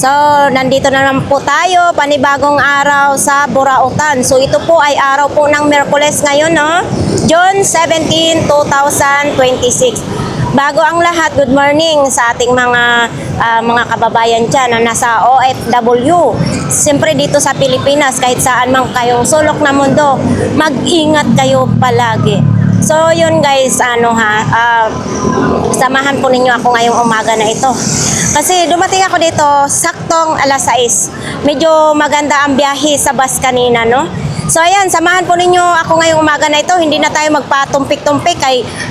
So, nandito na naman po tayo, panibagong araw sa Burautan. So, ito po ay araw po ng Miyerkules ngayon, no? June 17, 2026. Bago ang lahat, good morning sa ating mga kababayan dyan na nasa OFW. Siyempre dito sa Pilipinas, kahit saan man kayong sulok na mundo, mag-ingat kayo palagi. So, yun guys, samahan po ninyo ako ngayong umaga na ito. Kasi dumating ako dito, saktong alas 6. Medyo maganda ang biyahe sa bus kanina, no? So, ayan, samahan po ninyo ako ngayong umaga na ito. Hindi na tayo magpatumpik-tumpik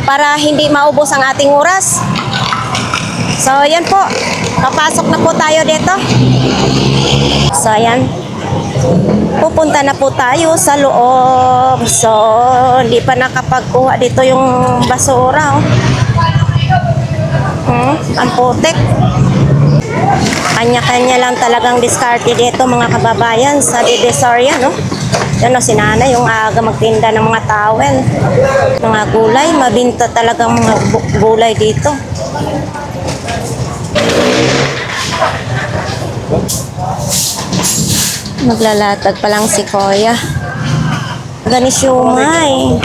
para hindi maubos ang ating oras. So, ayan po. Papasok na po tayo dito. So, ayan. Pupunta na po tayo sa loob. So, hindi pa nakapagkuha dito yung basura. Ang putik. Kanya-kanya lang talagang diskarte dito mga kababayan sa Divisoria, no? Yan o, si Nanay yung aga magtinda ng mga towel. Mga gulay, mabinta talagang mga gulay dito. Maglalatag pa lang si Kuya. Ganis siumay.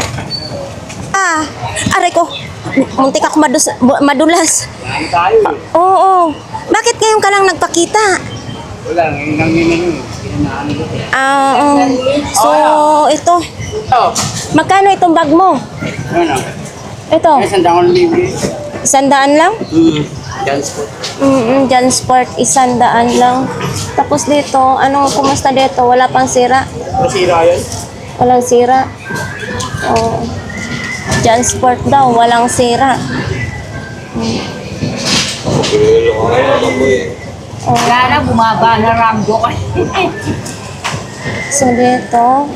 Aray ko. Muntik ako madulas. Oo. Bakit ngayon ka lang nagpakita? Wala, ngayon. So, ito. Magkano itong bag mo? Ano? Ito. Sandang libre. 100 lang? Jansport. Jansport, 100 lang. Tapos dito, kumusta dito? Wala pang sira? Masira yun? Walang sira. Oh. Jansport daw, walang sira. Wala na, bumaba na ramdo ka. So dito,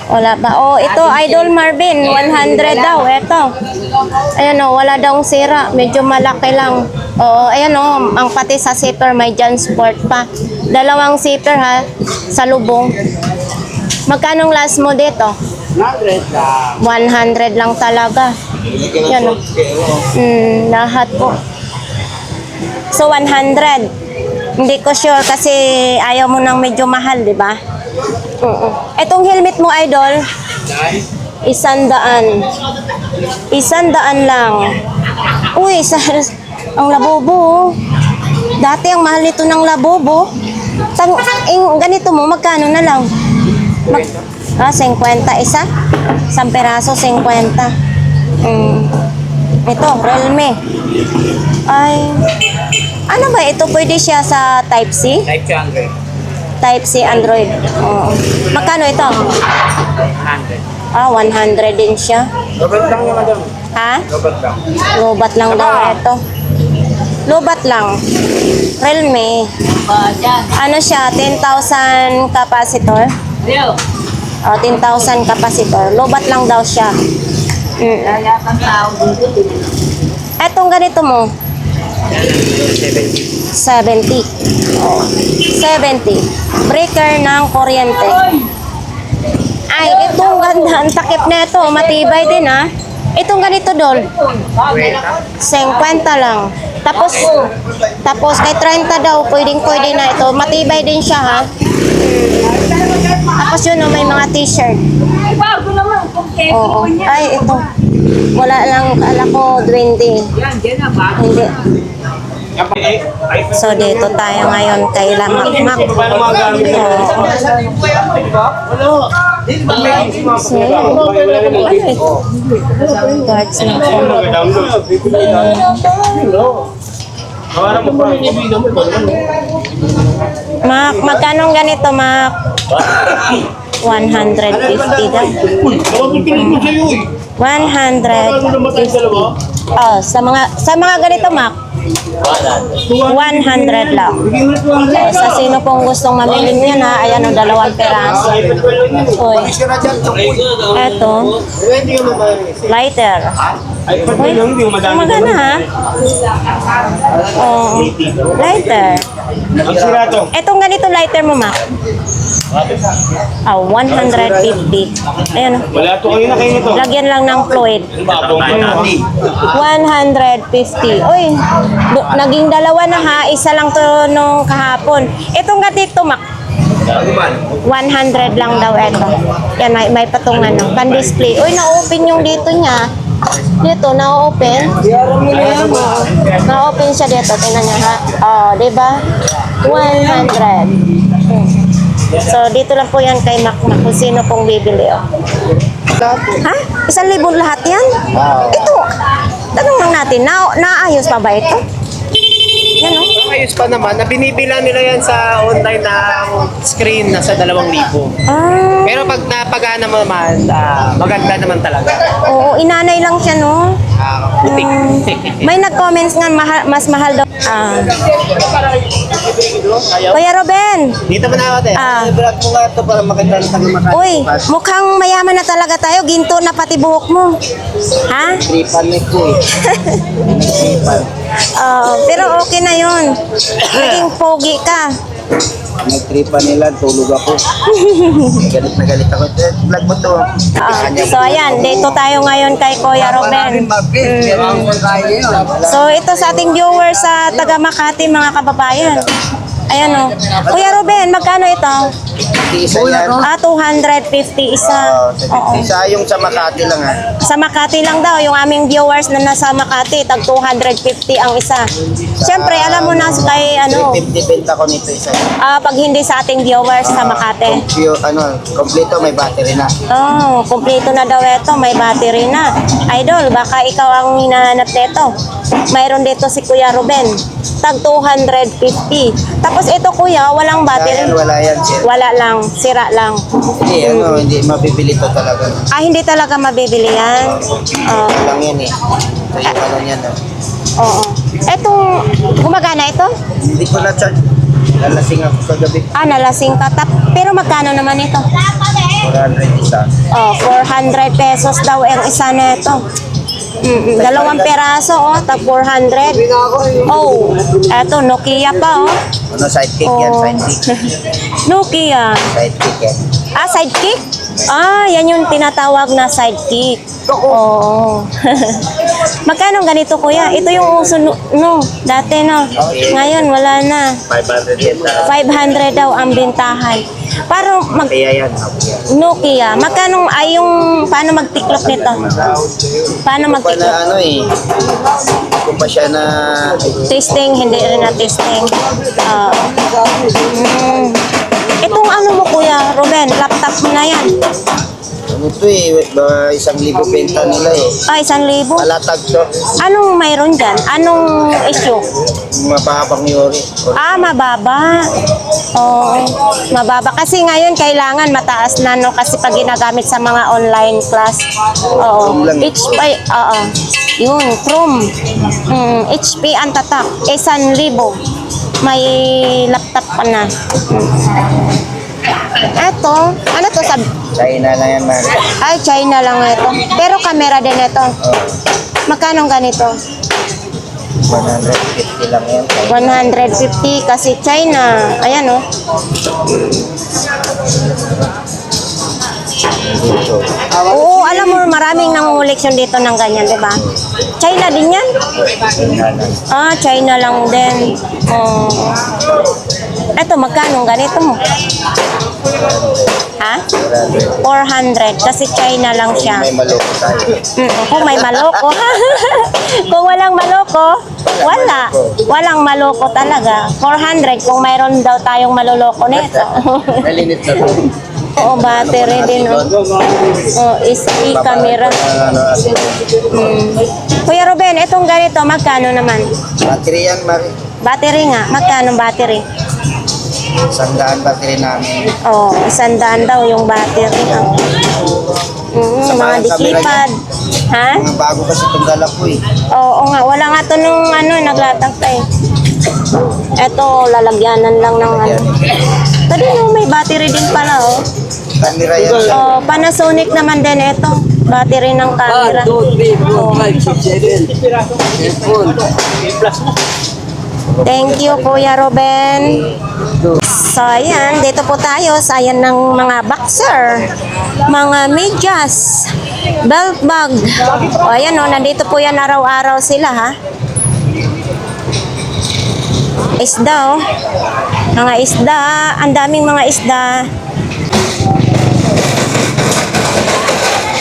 wala pa. Oh, ito, Idol Marvin, 100 daw. Ito. Ayan o, wala daw sira. Medyo malaki lang. Oo, ayan o, ang pati sa zipper may Jansport pa. Dalawang zipper ha, sa lubong. Magkanong last mo dito? 100 lang. 100 lang talaga. Yan o. Lahat po. So, 100. Hindi ko sure kasi ayaw mo nang medyo mahal, di ba? Etong helmet mo, Idol, 100. 100 lang. Uy, ang labobo. Dati ang mahal nito ng labobo. Ganito mo, magkano na lang? 50 isa? 1 peraso, 50. Ito, Realme. Ay, ano ba ito? Pwede siya sa Type-C? Type 200. Type-C Android. Magkano ito? 100. 100 din siya. Lobat lang yung madam. Ha? Lobat lang. Lobat lang daw ito. Lobat lang. Realme. Ano siya? 10,000 capacitor? 10,000 capacitor. Lobat lang daw siya. Etong ganito mo? 70. 70. 70. Breaker ng kuryente. Ay, itong ganda. Ang takip na ito. Matibay din ha. Itong ganito, Dol. 50 lang. Tapos kay 30 daw, pwede na ito. Matibay din siya ha. Tapos yun, may mga t-shirt. Oo. Ay, ito. Wala lang, kala ko, 20. Hindi. So, dito tayo ngayon kay Lamakmak. So, ano ito? Guards na Mak, magkano ganito, Mak? 150 daw. 150. Oh, sa mga ganito, Mak. 100 lang. Sa sino pong gustong mamili niyan ha, ayan o, 2 peraso. Uy. Eto. Lighter. Uy, magana ha. Oh, lighter. Ang sira to. Etong ganito lighter mo, ma? 150. Ayan. Wala to kayo na kayo nito. Lagyan lang ng fluid. 150. Uy, naging dalawa na ha. Isa lang to nung kahapon. Itong ganito, mak. 100 lang daw ito. Yan, may patungan ng pan-display. Uy, na-open yung dito niya. Dito, na-open. Na-open siya dito. Tingnan niya ha. Oh, diba? 100. So, dito lang po yan kay Makmak kung sino pong bibili. Oh. Ha? 1,000 lahat yan? Ito. Tanong lang natin, naayos pa ba ito? Yan o. Ayos pa naman, na binibila nila yan sa online ng screen na sa 2,000. Ah, Pero pag napagana mo naman, maganda naman talaga. oo, inanay lang siya, no? Putik. May nag-comments nga, mas mahal daw. Kuya Ruben, Dito mo na ako, ah, mo nga ito para makita ng taga uy, mukhang mayaman na talaga tayo. Ginto na pati buhok mo. Ha? Tripan ni ko eh. Tripan. Pero okay na yun. Naging pogi ka. Nagtripan nila, tulog ako. Galit na galit ako. Vlog mo to. So ayan, dito tayo ngayon kay Kuya Ruben. So ito sa ating viewers sa taga Makati, mga kababayan. Ayan o. Kuya Ruben, magkano ito? Isa yan. 250 isa. Oo. Isa yung sa Makati lang ha. Sa Makati lang daw, yung aming viewers na nasa Makati, tag 250 ang isa. Siyempre, alam mo na kay ano, 50 benta ko nito isa. pag hindi sa ating viewers sa Makati. Kompleto may battery na. Oh, kumpleto na daw ito, may battery na. Idol, baka ikaw ang hinahanap nito. Mayroon dito si Kuya Ruben, tag 250. Tapos ito kuya, walang battery. Wala yan sir. Wala lang, sira lang. Hindi, hindi mabibili to talaga. Hindi talaga mabibili yan. Oh, Lang yan eh. Ito yung ano yan. oo. Etong, gumagana ito? Hindi ko na-charge. Nalasing ako kagabi. Nalasing ka. Pero magkano naman ito? 400 isa. 400 pesos daw ang isa nito. Dalawang peraso, tag 400. Oh, eto, Nokia pa, oh. Ano, sidekick yan, sidekick. Nokia. Sidekick yan. Sidekick? Yan yung tinatawag na sidekick. Oo. Magkano ganito, kuya? Ito yung uso, no, dati, no. Ngayon, wala na. 500 yan. 500 daw ang bintahan. Para Kaya yan. Nokia, magkano yung paano magtiklop nito? Paano Pa magtiklop? na ano eh. Kung pa siya na... Testing, hindi rin na testing. Itong ano mo kuya, Ruben, laptop mo na yan. Ano to eh, 1,000 benta nila eh. 1,000. Malatag to. Anong mayroon dyan? Anong issue? Mababang yuri. Mababa. Oo, mababa. Kasi ngayon kailangan mataas na, no? Kasi pag ginagamit sa mga online class. Oo. Chrome lang. HP, oo. Yun, Chrome. HP ang tatak. 1,000. May laptop pa na. Eto, ano to sa... China na yan, Mari. China lang ito. Pero camera din ito. Magkano ganito? 150 lang yan. 150 kasi China. Ayan oh. Dito. Oo, alam mo maraming nangunguleksyon dito ng ganyan, 'di ba? China din 'yan? China lang. China lang din. Eto, magkano ganito mo? Ha? 400 kasi China lang siya. May maloko tayo. Kung may maloko. Kung walang maloko, wala. Walang maloko talaga. 400 kung mayroon daw tayong maloloko nito. Nalinit na to. Oo, battery din. Is camera. Kuya Ruben, itong ganito, magkano naman? Battery yan, Mari. Battery nga, magkano battery? 100 battery namin. 100 daw yung battery. Mga dislipad. Ha? Mga bago kasi itong dala ko eh. Oo nga, wala nga to nung naglatag pa eh. Eto, lalagyanan lang ng ano. Tadi may battery din pala oh. Camera yan. Panasonic naman din ito. Battery ng camera. Thank you, Kuya Ruben. So, ayan. Dito po tayo sa ayan ng mga boxer. Mga medyas. Belt bag. O, ayan o. Nandito po yan araw-araw sila, ha? Isda, oh. Mga isda. Ang daming mga isda.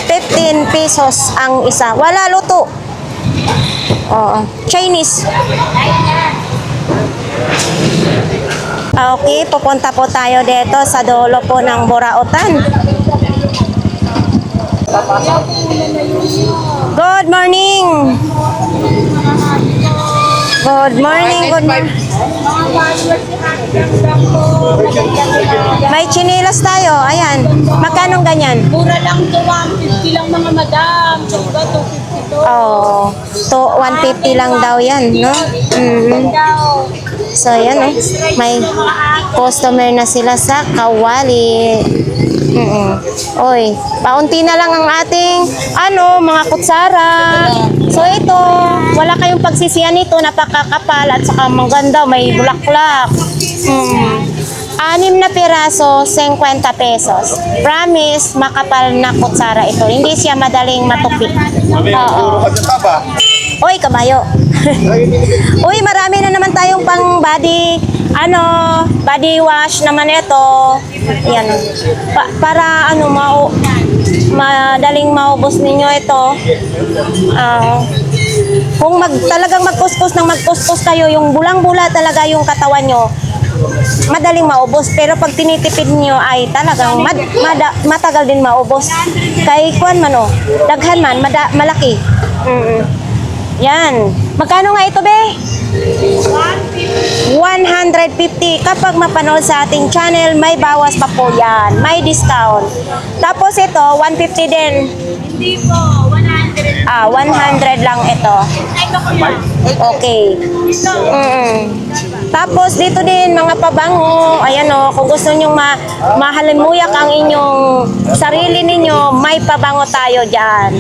15 pesos ang isa. Wala luto. Oo. Chinese. Okay, pupunta po tayo dito sa dulo po ng Burautan. Good morning. Good morning, good morning. May chinilas tayo. Ayan. Magkano ganyan? Mura lang to, 150 lang mga madam. So, 250 to. Oh, to 150 lang daw yan, no? Mhm. So, yan, oh. May customer na sila sa Kawali. Oy, paunti na lang ang ating, mga kutsara. So, ito, wala kayong pagsisiyan nito, napakakapal at saka maganda, may bulaklak. 6 na piraso, 50 pesos. Promise, makapal na kutsara ito. Hindi siya madaling matupi. Oo. Uy, kabayo. Uy, marami na naman tayong pang body, body wash naman ito. Yan. Para madaling maubos ninyo ito. Kung talagang magkuskus kayo, yung bulang-bula talaga yung katawan nyo, madaling maubos. Pero pag tinitipid nyo ay talagang matagal din maubos. Kay kuwan man daghan man, malaki. Yan. Magkano nga ito, be? 150. Kapag mapanood sa ating channel, may bawas pa po yan. May discount. Tapos ito, 150 din. Hindi po, 100. 100 lang ito. Okay. Tapos dito din mga pabango. Ayan kung gusto niyo mahalimuyak ang inyong sarili ninyo, may pabango tayo diyan.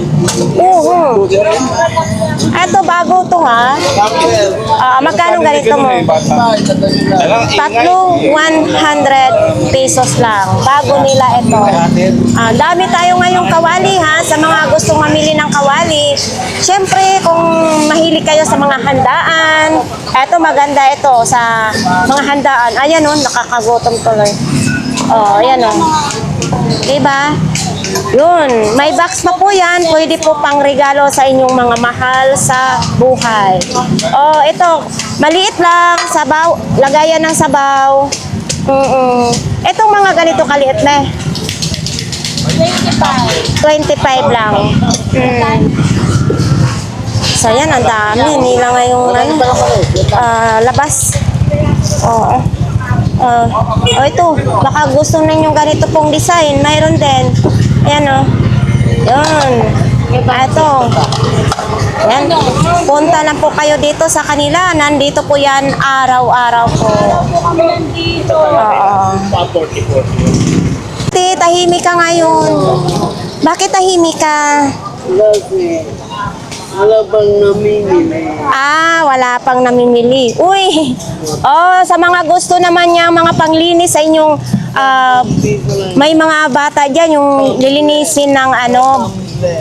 Ito bago to, ha. Magkano ganito mo? Tatlo, 100 pesos lang. Bago nila ito. Dami tayo ngayong kawali, ha, sa mga gustong mamili ng kawali. Siyempre, kung mahilig kayo sa mga handaan, eto maganda ito sa mga handaan. Ayan nakakagutom tuloy. Ayan diba? Yun, may box pa po yan. Pwede po pang regalo sa inyong mga mahal sa buhay. Ito, maliit lang, sabaw, lagayan ng sabaw. Itong mga ganito kaliit na 25 lang. So yan, ang dami. Hindi lang ngayong labas. Ito, baka gusto ninyo ganito pong design. Mayroon din. Ayan Yun. Ito. Yan. Punta lang po kayo dito sa kanila. Nandito po yan araw-araw po. Tahimik ka ngayon. Bakit tahimik ka? Wala bang namimili? Wala pang namimili. Uy! Sa mga gusto naman niya, mga panglinis sa inyong, may mga bata dyan, yung lilinisin ng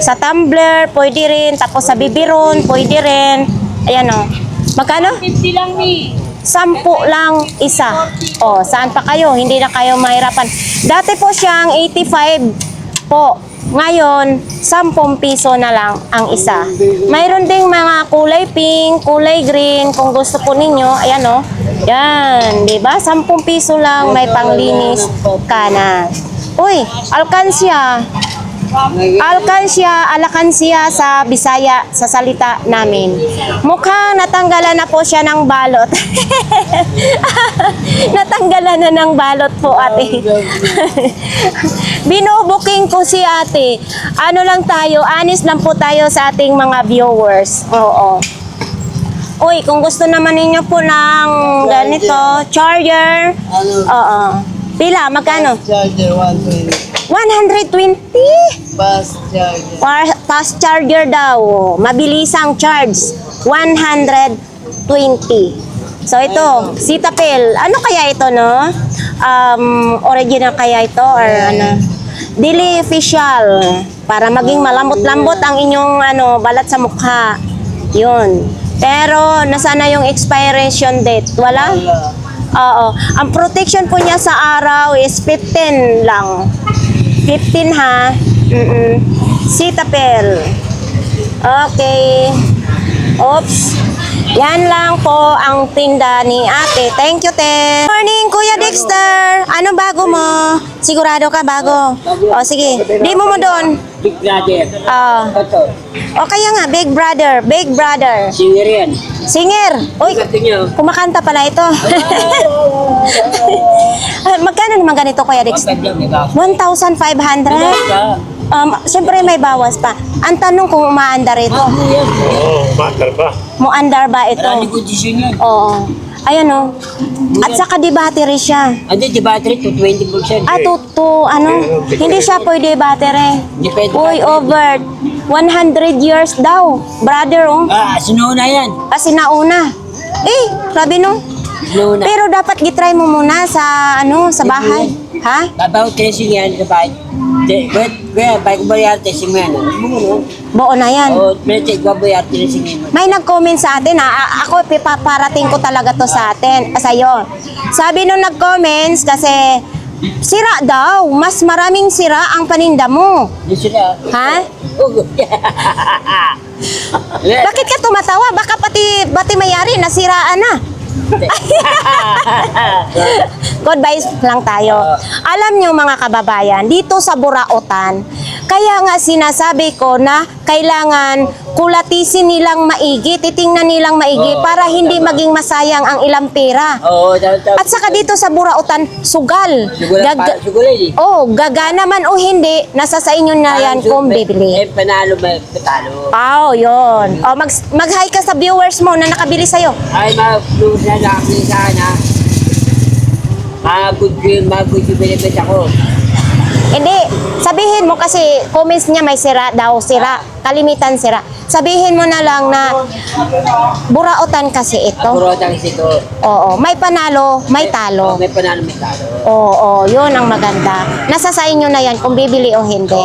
sa tumbler, pwede rin. Tapos sa bibiron, pwede rin. Ayan Magkano? 50 lang, ni. 10 lang isa. Saan pa kayo? Hindi na kayo mahirapan. Dati po siyang 85 po. Ngayon, 10 piso na lang ang isa. Mayroon ding mga kulay pink, kulay green, kung gusto po ninyo. Ayan Yan, di ba? 10 piso lang, may panglinis ka na. Uy, alkansya. Alakansiya sa Bisaya, sa salita namin. Mukhang natanggalan na po siya ng balot. Natanggalan na ng balot po, ate. Binubuking ko si ate. Lang tayo, honest lang po tayo sa ating mga viewers. Uy, kung gusto naman ninyo po ng ganito, charger. Pila, magkano? Charger 120. 120? Fast charger. Fast charger daw. Mabilisang charge. 120. So ito, Cetaphil. Ano kaya ito, no? Original kaya ito or ano? Dili official. Para maging malambot-lambot ang inyong balat sa mukha. Yun. Pero nasana yung expiration date? Wala? Oo. Ang protection po niya sa araw is 15 lang. 15 ha. Cetaphil. Okay. Oops. Yan lang po ang tinda ni ate. Thank you, te. Morning, Kuya Dexter. Ano bago mo? Sigurado ka bago? O, sige. Di mo doon. Big Brother. Ito. O, kaya nga, Big Brother. Big Brother. Singer yan. Singer. Uy, Ito nyo. kumakanta pala ito. Magkano naman ganito, Kuya Dexter? 1,500. Siyempre may bawas pa. Ang tanong kung umaandar ito. Oo, matar ba? Muandar ba ito? Marami kondisyon yan. Oo. Ayan o. At saka di battery siya. Hindi, di battery to 20%. Hindi siya pwede battery. Hindi pwede Uy, battery. over 100 years daw. Brother, oh. Sinuna yan. Kasi nauna. Grabe no. Sinuna. Pero dapat gitry mo muna sa sa bahay. Ha? Babaw tracing yan sa bahay. Kaya, bahay ko ba yan tracing mo yan? Buo na yan. O, tracing ko ba yan tracing mo? May nag-comment sa atin ako paparating ko talaga to sa atin, sa'yo. Sabi nung nag-comments kasi sira daw, mas maraming sira ang paninda mo. Hindi sila. Ha? Oh, Bakit ka tumatawa? Baka pati mayari nasiraan na. Goodbye lang tayo. Alam nyo mga kababayan, dito sa Burautan, kaya nga sinasabi ko na kailangan kulatisin nilang maigi, titingnan nilang maigi para hindi maging masayang ang ilang pera. Oo, At saka dito sa Burautan, sugal. Sugulan eh. Gagana man o hindi, nasa sa inyo na yan kung bibili. Panalo ba? Patalo. Yun. Mag-hi ka sa viewers mo na nakabili sa'yo. Ay, mag-blue na nakakita sana. Mag-good yung benefit ako. Hindi. Sabihin mo kasi comments niya may sira daw, kalimitan sira. Sabihin mo na lang na Burautan kasi ito. Puro kasi ito. Oo. May panalo, may talo. May panalo, may talo. Oo, yun ang maganda. Nasa sa inyo na yan kung bibili o hindi.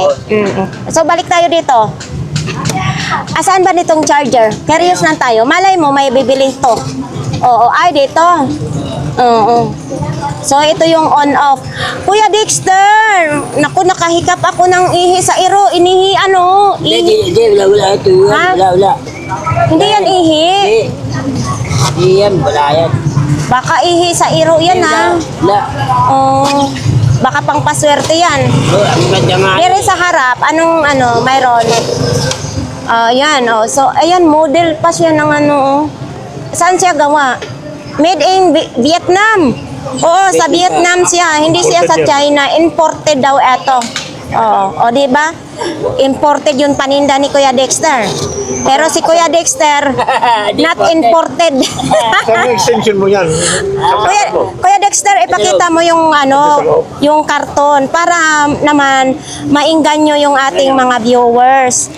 So, balik tayo dito. Asaan ba nitong charger? Curious lang tayo. Malay mo, may bibili to. Oo, ay dito. Oo. So, ito yung on-off. Kuya Dexter! Naku, nakahikap ako ng ihi sa iro. Inihi, Hindi, wala ito. Ha? Wala. Hindi yan ihi. Hindi yan, wala yan. Baka ihi sa iro yan, ha? Wala. Oo. Baka pang paswerte yan. Ang ganda nga. Pero sa harap, mayroon? Yan, So, ayan, model pa siya ng Saan siya gawa? Made in Vietnam. Oo, sa Vietnam siya. Hindi siya sa China. Imported daw ito. O, di ba? Imported yung paninda ni Kuya Dexter. Pero si Kuya Dexter, not imported. Saan yung extension mo yan? Kuya Dexter, ipakita mo yung yung karton para naman maingganyo yung ating mga viewers.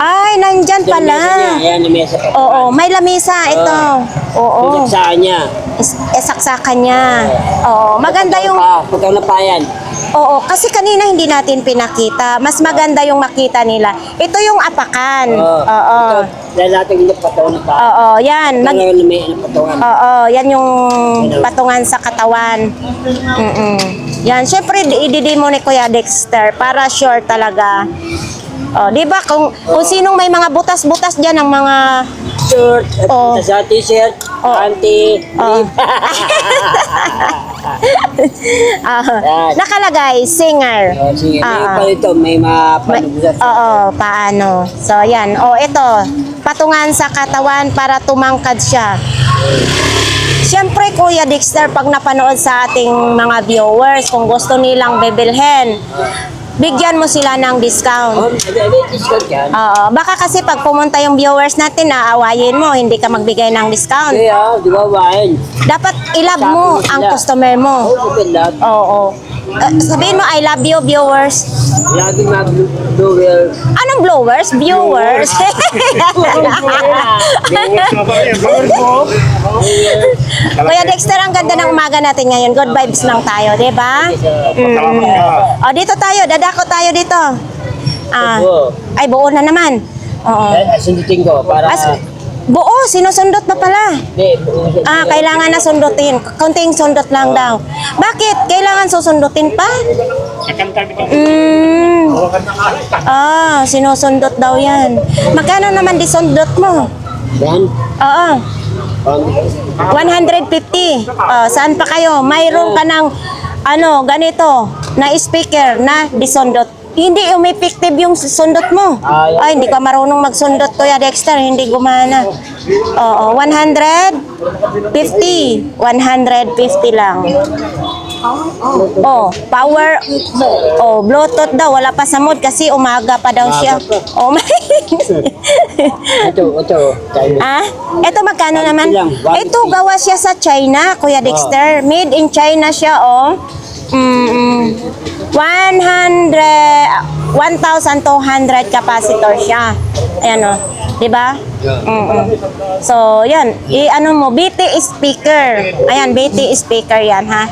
Ay, nandyan pala. Ayan, yung mesa. Oo, may lamesa ito. Oo. Saan niya? Saksakan niya. Oo, maganda yung Pagkaw na pa yan. Oo, kasi kanina hindi natin pinakita. Mas maganda yung makita nila. Ito yung apakan. Oo. Dahil natin yung pataw na pa. Oo, yan. May patawan. Oo, yan yung patungan sa katawan. Yan, syempre ididi mo ni Kuya Dexter para sure talaga. Di ba kung sinong may mga butas-butas diyan ng mga Shirt, Oh. sa t-shirt, panty, nakalagay singer. sige, may Ah, pa ito, may mapanubusan. Paano? So, yan. Ito. Patungan sa katawan para tumangkad siya. Siyempre, Kuya Dexter, pag napanood sa ating mga viewers, kung gusto nilang bibilhin, bigyan mo sila ng discount. May discount yan. Baka kasi pag pumunta yung viewers natin, naawayin mo, hindi ka magbigay ng discount. Kaya, di ba, wain? Dapat ilab mo ang customer mo. Oo, love. Oo. Sabihin mo, I love you, viewers. Lagi mga blower. Anong blowers? Viewers. Kuya Dexter, ang ganda ng umaga natin ngayon. Good vibes lang tayo, di ba? O, dito tayo. Dadako tayo dito. Ay, buo na naman. Oo. Sundutin ko para... Buo, sinusundot na pala. Hindi, buo. Kailangan na sundutin. Konting sundot lang daw. Bakit? Kailangan susundutin pa? Sinusundot daw yan. Magkano naman di sundot mo? Yan. Oo. 150. Saan pa kayo? Mayroon ka ng ganito na speaker na disundot. Hindi effective yung sundot mo. Ay, hindi ka marunong magsundot, Kuya Dexter. Hindi gumana. Oo, 150. 150 lang. Power. Bluetooth daw. Wala pa sa mood kasi umaga pa daw siya. Oh my. Ito. Ito magkano naman? Ito gawa siya sa China, Kuya Dexter. Made in China siya, 1,200 capacitor siya. Ayan, di ba? So, yan. BT speaker. Ayan, BT speaker yan, ha?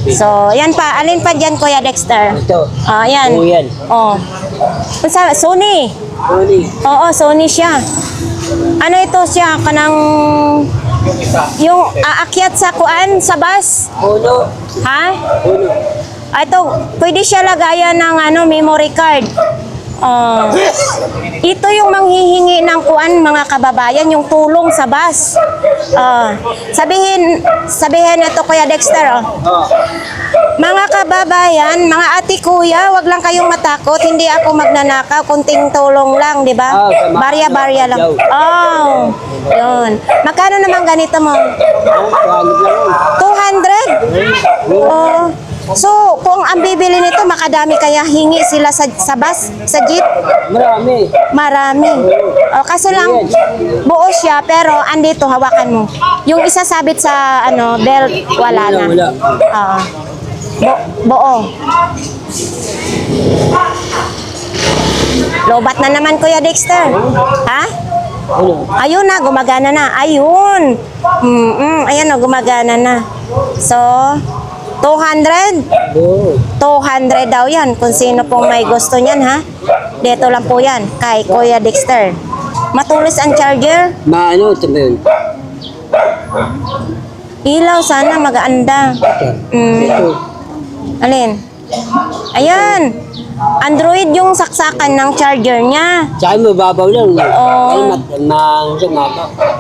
So, yan pa. Alin pa dyan, Kuya Dexter? Ito. Ayan. Yan. Sony. Sony. Oo, Sony siya. Ano ito siya? Kanang yung aakyat sa sa bus. Uno. Ha? Ito, pwede siya lagayan ng memory card. Ito yung manghihingi ng mga kababayan, yung tulong sa bus. Sabihin ito, Kuya Dexter, mga kababayan, mga ate kuya, wag lang kayong matakot, hindi ako magnanakaw, kunting tulong lang, di ba? Barya-barya lang. Yun. Magkano naman ganito mo? 200? So, kung ang bibili nito, makadami kaya hingi sila sa bus, sa jeep? Marami. Kaso lang, buo siya, pero andito, hawakan mo. Yung isa sabit sa belt, wala na. Buo. Lobat na naman, Kuya Dexter. Ha? Ayun na, gumagana na. Ayun. Ayan gumagana na. So, 200? 200 daw yan. Kung sino pong may gusto niyan, ha? Dito lang po yan, kay Kuya Dexter. Matulis ang charger. Ito ba yun? Ilaw, sana maganda. Alin? Ayan. Android yung saksakan ng charger niya. Saan mo, babaw lang.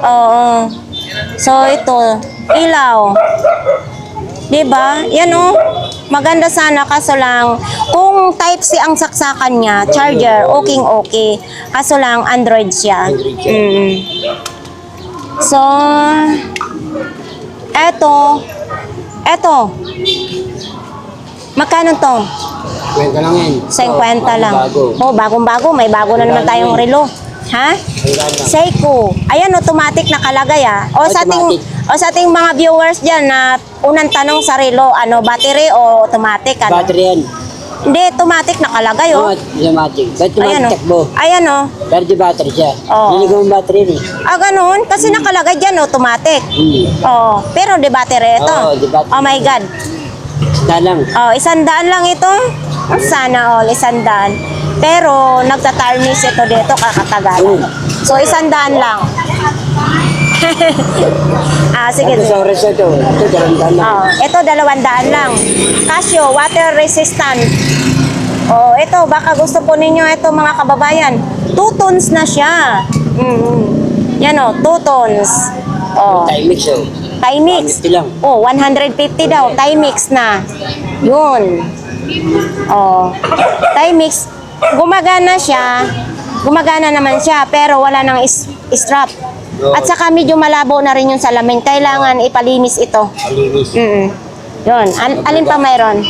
Oo. So, ito. Ilaw. Diba? Yan maganda sana, kaso lang kung Type-C ang saksakan niya, charger, okay. Kaso lang Android siya. So, eto. Magkano to? 50 lang yan. 50 lang. Bagong-bago. May bago na naman tayong relo. Ha? Seiko. Ayan, automatic nakalagay, sa ating mga viewers dyan na unang tanong sa relo, battery o automatic? Battery yan. Hindi, automatic nakalagay, Automatic. Ba't tumatik takbo? Ayan, Pero di battery siya. Oo. Hindi ko yung battery rin. Ganun? Kasi nakalagay dyan, automatic. Pero di battery ito. Di battery. Oh my God. Dalang. 100 lang ito. Sana all, 100. Pero nagtatarnish ito dito kakatagalan. So 100 lang. Sige. Ito sa oras ito. Ito 200 lang. Ito 200 lang. Casio, water resistant. Ito, baka gusto po ninyo ito, mga kababayan. 2 tons na siya. Yan 2 tons. Timex Timex. 150 lang. 150 daw. Timex na. Yun. Timex. Gumagana siya. Gumagana naman siya, pero wala nang strap. At saka medyo malabo na rin yung salamin. Kailangan ipalinis ito. Yun. Alin pa mayroon?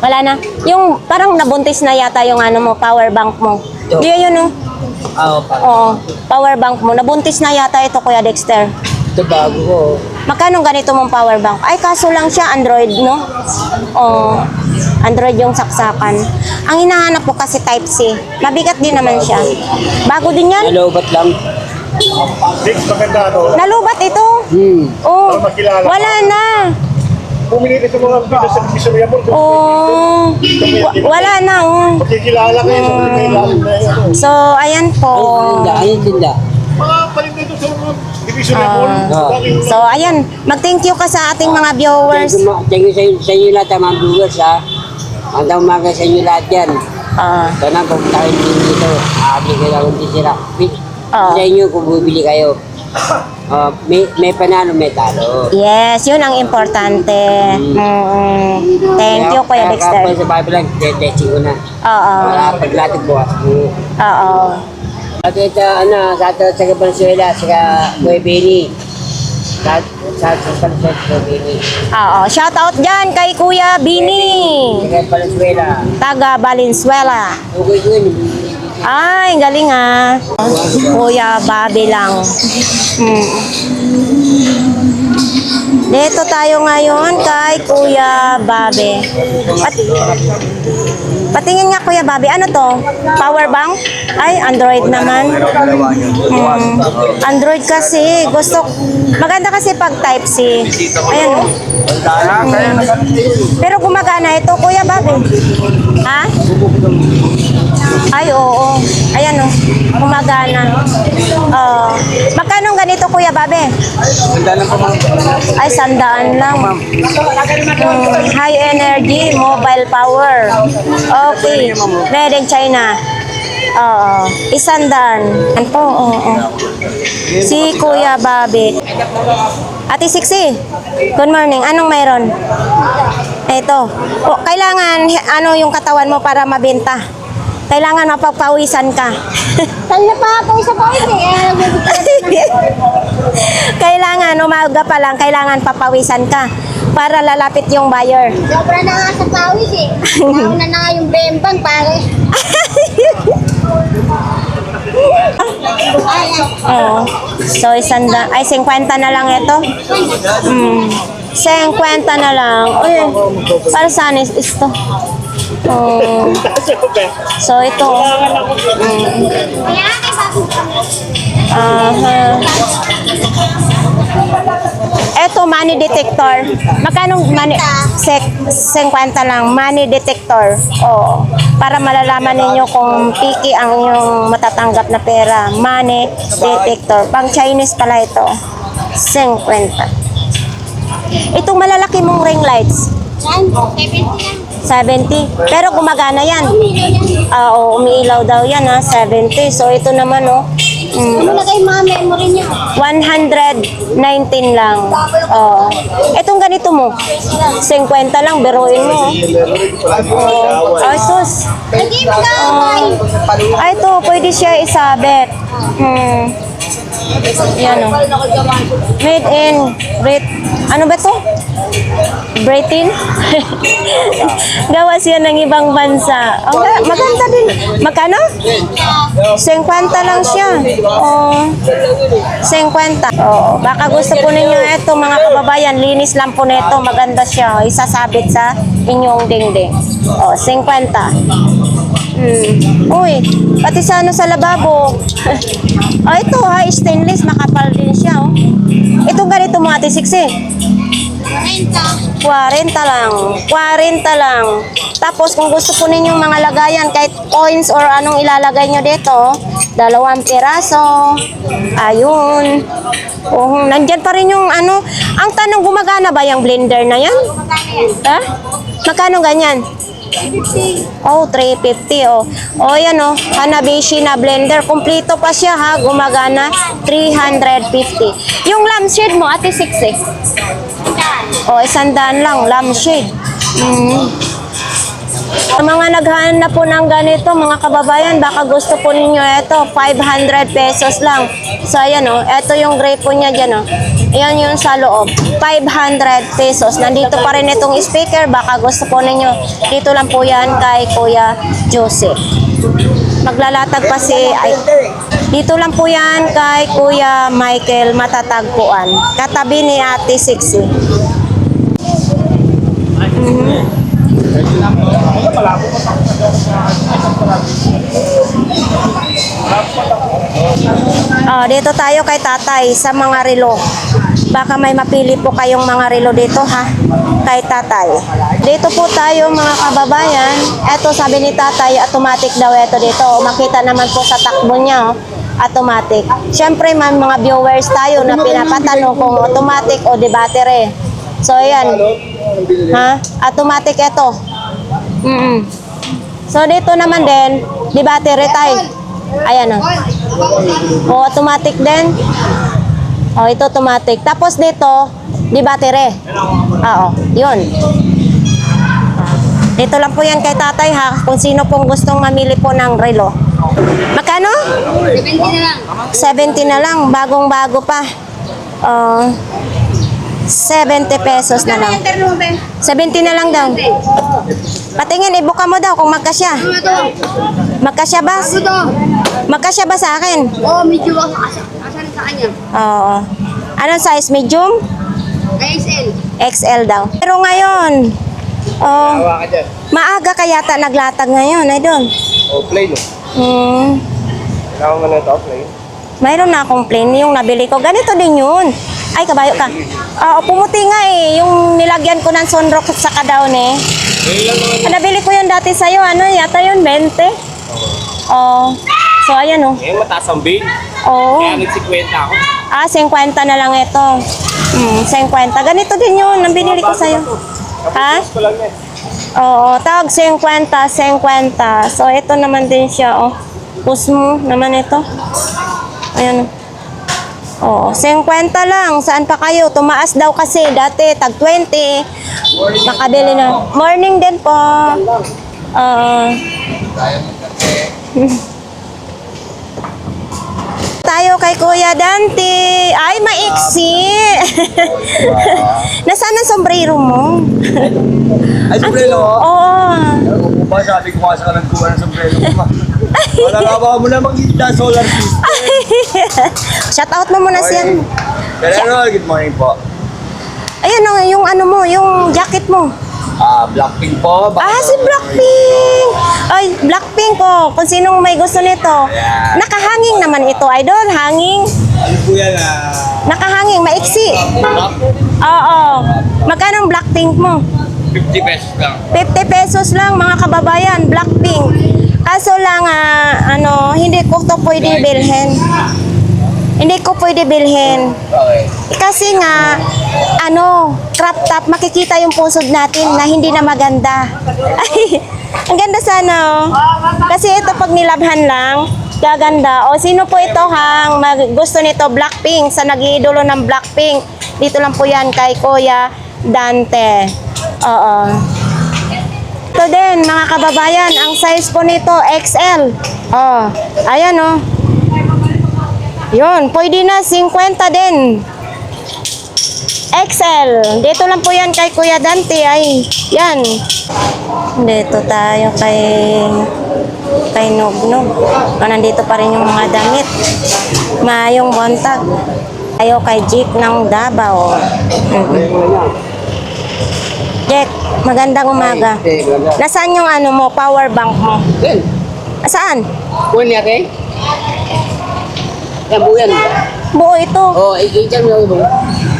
Wala na. Yung parang nabuntis na yata yung power bank mo. Di yun, Oo. Oo. Power bank mo. Nabuntis na yata ito, Kuya Dexter. Ito bago ko. Magkano ganito mong power bank? Ay, kaso lang siya, Android, no? Oh, Android yung saksakan. Ang hinahanap ko kasi Type-C. Mabigat din naman siya. Bago din yan. Nalobat lang. Six, maganda ano. Nalubat ito. Oh, Para makilala. wala na. Pumili ka sa mga video sa Visoria mo. Oh, wala na. Oh. Makikilala kayo sa mga kailangan na yun. So, ayan po. Ayun tinda. Mga palit dito sa mga Divisoria mo. So, ayan. Mag-thank you ka sa ating mga viewers. Thank you sa inyo lahat, mga viewers, ha. Hanggang umaga sa inyo lahat yan. Ah, Sana pumunta kayo dito. Aabli kayo lang hindi sila. Oo. Sa inyo kung bubili kayo. May panalo, may talo. yes, yun ang importante. Thank you, Kuya Dexter. Kaya sa Bible lang, testing ko na. Oo. Wala paglatag bukas mo. Oo. At ito, sa ato sa Valenzuela, sa Kuya Benny. Sa Valenzuela, Kuya Benny. Oo. Shout out dyan kay Kuya Bini. Sa Valenzuela. Taga Valenzuela. Okay ko yun. Ay, galing ah. Kuya Bobby lang. Dito tayo ngayon kay Kuya Bobby. Patingin nga Kuya Bobby. Ano to? Power bank? Ay, Android naman. Android kasi. Maganda kasi pag Type-C. Ayan o. Pero gumagana ito, Kuya Bobby. Ha? Ay, oo. Ayan o. Gumagana. Magkano ang ganito, Kuya Bobby? Ay, 100 lang. High energy, mobile power. Okay. Made in China. Oo. 100. Ano po? Oo. Si Kuya Bobby. Ate Sixi, good morning. Anong mayroon? Ito. Oh, kailangan, ano yung katawan mo para mabenta? Kailangan mapagpawisan ka. Kaya pa ako isa pa Kailangan, umaga pa lang, kailangan papawisan ka para lalapit yung buyer. Sobra na nga sa pawis eh. Nauna na nga yung bembang pare. Oo. So, 50 na lang ito. 50 na lang. Uy, para saan is ito? Oh. So, ito. Eto, money detector. Magkano money? 50 lang. Money detector. Oo. Para malalaman ninyo kung piki ang inyong matatanggap na pera. Money detector. Pang Chinese pala ito. 50. Itong malalaki mong ring lights. Yan, 70 yan. 70. Pero gumagana yan. Oo, umiilaw daw yan ha. 70. So, ito naman oh. Ano na kayo mga memory niya? 119 lang. Oo. Itong ganito mo. 50 lang, biruin mo. Oh. Ay, sus. Hindi mo ka Ay, ito, pwede siya isabit. Yan o. Made in ano ba to? Britain? Gawa siya ng ibang bansa. Maganda din. Magkano? 50 lang siya. Oh, 50. Oh, baka gusto po ninyo ito mga kababayan. Linis lang po nito. Maganda siya. Isasabit sa inyong dingding. Oh, 50. Uy, pati sa sa lababo. Oh, ito ha, stainless. Makapal din siya. Oh. Ito ganito mo ate Sixi. 40 lang. 40 lang. Tapos kung gusto po ninyong mga lagayan, kahit coins or anong ilalagay nyo dito, 2 piraso. Ayun. Oh, nandyan pa rin yung ano. Ang tanong, gumagana ba yung blender na yan? Ha? Magkano ganyan? 350. Oh, 350 oh. Oh, yan oh. Hanabishi na blender. Kumplito pa siya ha. Gumagana. 350. Yung lampshade mo, ate Sixi. Oh, 100 lang. Lampshade. Sa mga naghahanap po ng ganito, mga kababayan, baka gusto po ninyo ito, 500 pesos lang. So, ayan o, ito yung gray po niya dyan o. Ayan yung sa loob, 500 pesos. Nandito pa rin itong speaker, baka gusto po ninyo. Dito lang po yan kay Kuya Joseph. Maglalatag pa si... Ay, dito lang po yan kay Kuya Michael matatagpuan. Katabi ni Ate Sixie. Oh, dito tayo kay tatay sa mga relo. Baka may mapili po kayong mga relo dito ha, kay tatay. Dito po tayo mga kababayan. Eto sabi ni tatay, automatic daw ito dito. Makita naman po sa takbo niya, oh, automatic. Siyempre may mga viewers tayo na pinapatanong kung automatic o di battery. So ayan, ha? Automatic ito. So dito naman din, di battery tayo. Ayan o. O automatic din. O ito automatic. Tapos dito, di battery. Oo, yun. Dito lang po yan kay tatay ha, kung sino pong gustong mamili po ng relo. Magkano? 70 na lang. 70 na lang, bagong-bago pa. 70 pesos na lang. 70 na lang daw. Patingin, ibuka mo daw kung magkasya. Magkasya ba? Magkasya ba sa akin? Oo, medyo asan sa kanya. Oo. Anong size? Medium? XL. XL daw. Pero ngayon, maaga ka yata naglatag ngayon, ay doon. Oh, plain oh. Kailangan mo na ito, plain. Mayroon na akong plain, yung nabili ko. Ganito din yun. Ay, kabayo ka. Oo, pumuti nga eh. Yung nilagyan ko ng sunrock sa kadaon eh. Nabili ko yun dati sa'yo. Ano, yata yun, 20. Oo. So, ayan oh. Eh, mataas ang bill. Oo. Kaya nag-50 ako. 50 na lang ito. 50. Ganito din yun. Ang binili ko sa'yo. Ha? Ko lang eh. Oo, tawag 50, 50. So, ito naman din siya, oh. Pusmo naman ito. Ayan. Oo, 50 lang. Saan pa kayo? Tumaas daw kasi. Dati, tag 20. Makabili na. Morning din po. Tayo kay Kuya Dante. Ay, maiksi. Nasaan ang sombrero mo? Ay, sombrero ko? Oo. Ano ba sabi ko kasi ka nagkuha ng sombrero ko ma? Wala ka ba mo na magkita solar system? Shout out mo muna siya. Pero ano, good morning po. Ayun oh, yung ano mo, yung jacket mo. Blackpink po. Si Blackpink. Ay, Blackpink ko. Kung sinong may gusto nito. Nakahanging naman ito, idol. Hanging. Ano po yan Nakahanging, maiksi. Oo. Magkano ang Blackpink mo? 50 pesos lang. 50 pesos lang mga kababayan, Blackpink. Kaso lang, hindi ko to pwede bilhin. Hindi ko pwede bilhin. Okay. Kasi nga, crop top, makikita yung pusod natin na hindi na maganda. Ay, ang ganda sana, oh. Kasi ito pag nilabhan lang, gaganda. O, sino po ito hang gusto nito? Blackpink, sa nag-iidolo ng Blackpink. Dito lang po yan kay Kuya Dante. Oo. Ito din, mga kababayan, ang size po nito, XL. Oh, ayan, oh. Yun, pwede na 50 din. XL. Dito lang po yan kay Kuya Dante. Ay, yan. Dito tayo kay Nugnog. Nandito pa rin yung mga damit. Maayong bontag. Tayo kay Jeep ng Davao. Jack, magandang umaga. Nasaan yung power bank mo? Yan. Saan? Kunin niya kay? Yan, buo yan. Buo ito. Oo, i-chan mo yung buo.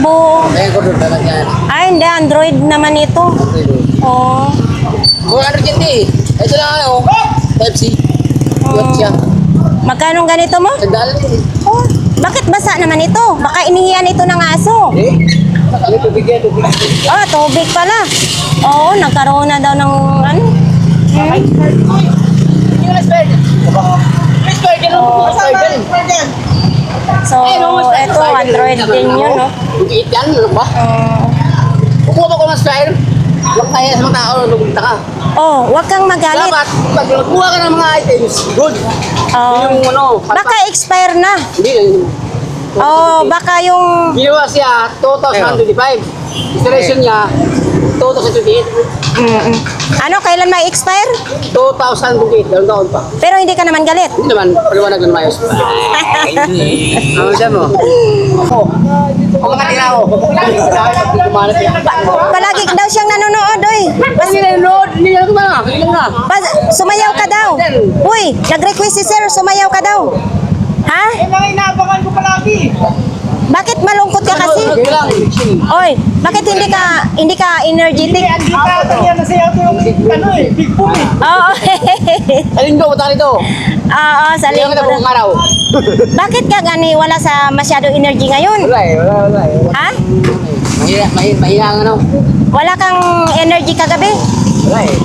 Buo. Kaya ko doon dapat yan. Ay, hindi. Android naman ito. Oh. Mga ano dyan eh. Ito lang Type-C. What siya? Magkano ganito mo? Sandal eh. Oh, bakit basa naman ito? Baka inihiyan ito ng aso. Eh? Kami tubig yan, tubig. Tubig pala. Oo, nagkaroon na daw ng Yung last bird. Last bird yan. Last bird yan. So, ito, Android din yun, no? Bukiit yan, ano ba? Kukuha ba ko ng style? Huwag kaya sa mga tao, nagpunta ka. Huwag kang magalit. Dapat, pag nagkuha ka ng mga items, good. Yun yung Baka expire na. Hindi. Baka yung... Ginawa siya 2025. Installation niya Mm-mm. Ano, kailan may expire? 2,028, dalawang taon pa. Pero hindi ka naman galit. Hindi naman, paliwanag ng mayos. Ano siya mo? Kumakati na ako. Kumalat siya. Palagi daw siyang nanonood, oy. Kasi nanonood, hindi na kumana. Hindi na. Sumayaw ka daw. Uy, nag-request si sir, sumayaw ka daw. Ha? Inaabangan ko palagi. Bakit malungkot ka kasi? Okay lang. Oy, bakit hindi ka energetic? Hindi ka, kanya na siya ito yung big boom eh. Oo. Alin do, matali to. Oo, sa Hindi linggo kita buong na. araw. Bakit ka gani wala sa masyado energy ngayon? Wala. Ha? Mahina ang ano. Wala kang energy kagabi? Wala eh.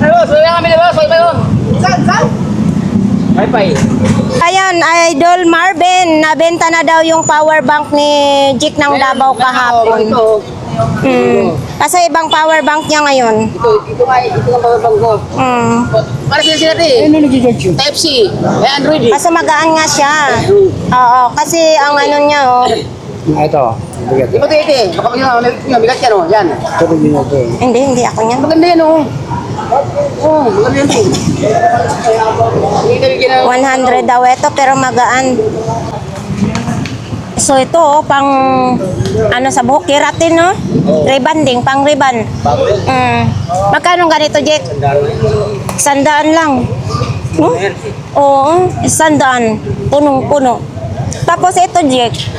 Ano, sulit kami diba? Sulit ba yun? Saan? Wi-Fi. Ayan, Idol Marvin, nabenta na daw yung power bank ni Jik ng Davao kahapon. Kasi ibang power bank niya ngayon. Ito nga pababang ko. Para sila eh. Type C. May Android eh. Kasi magaan nga siya. Oo, kasi ang ano niya, oh. Ito. Di ba ito eh? Baka bigat yan oh. Yan. Hindi ako niyan. Maganda yan oh. Oh, maganda yan oh. 100 daw ito, pero magaan. So ito, oh, pang ano sa buhok, keratin, no? Rebanding, pang riban. Magkano ganito, Jake? 100 lang. Oh? Oo, 100. Punong-puno. Tapos ito, Jake.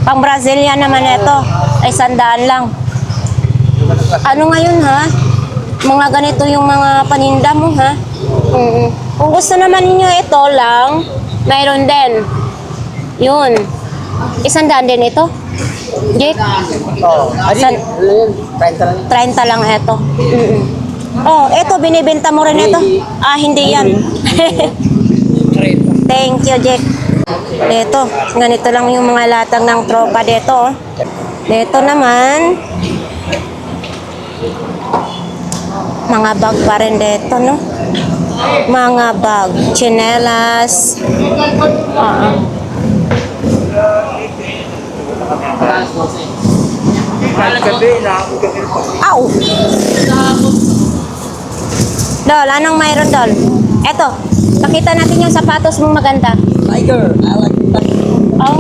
Pang Brazilian naman ito. Ay 100 lang. Ano ngayon, ha? Mga ganito yung mga paninda mo, ha? Kung gusto naman niyo ito lang, mayroon din. Yun. 100 din ito. Jake? Oh, San- 30 lang. 30 lang ito. Oh, ito, binibenta mo rin ito. Ah, hindi yan. Thank you, Jake. Dito, ganito lang yung mga latag ng tropa dito. Oh. Dito naman, mga bag pa rin dito, no? Mga bag, tsinelas. Aw! Dol, anong mayroon, Dol? Eto, pakita natin yung sapatos mong maganda. Tiger. I like Oh.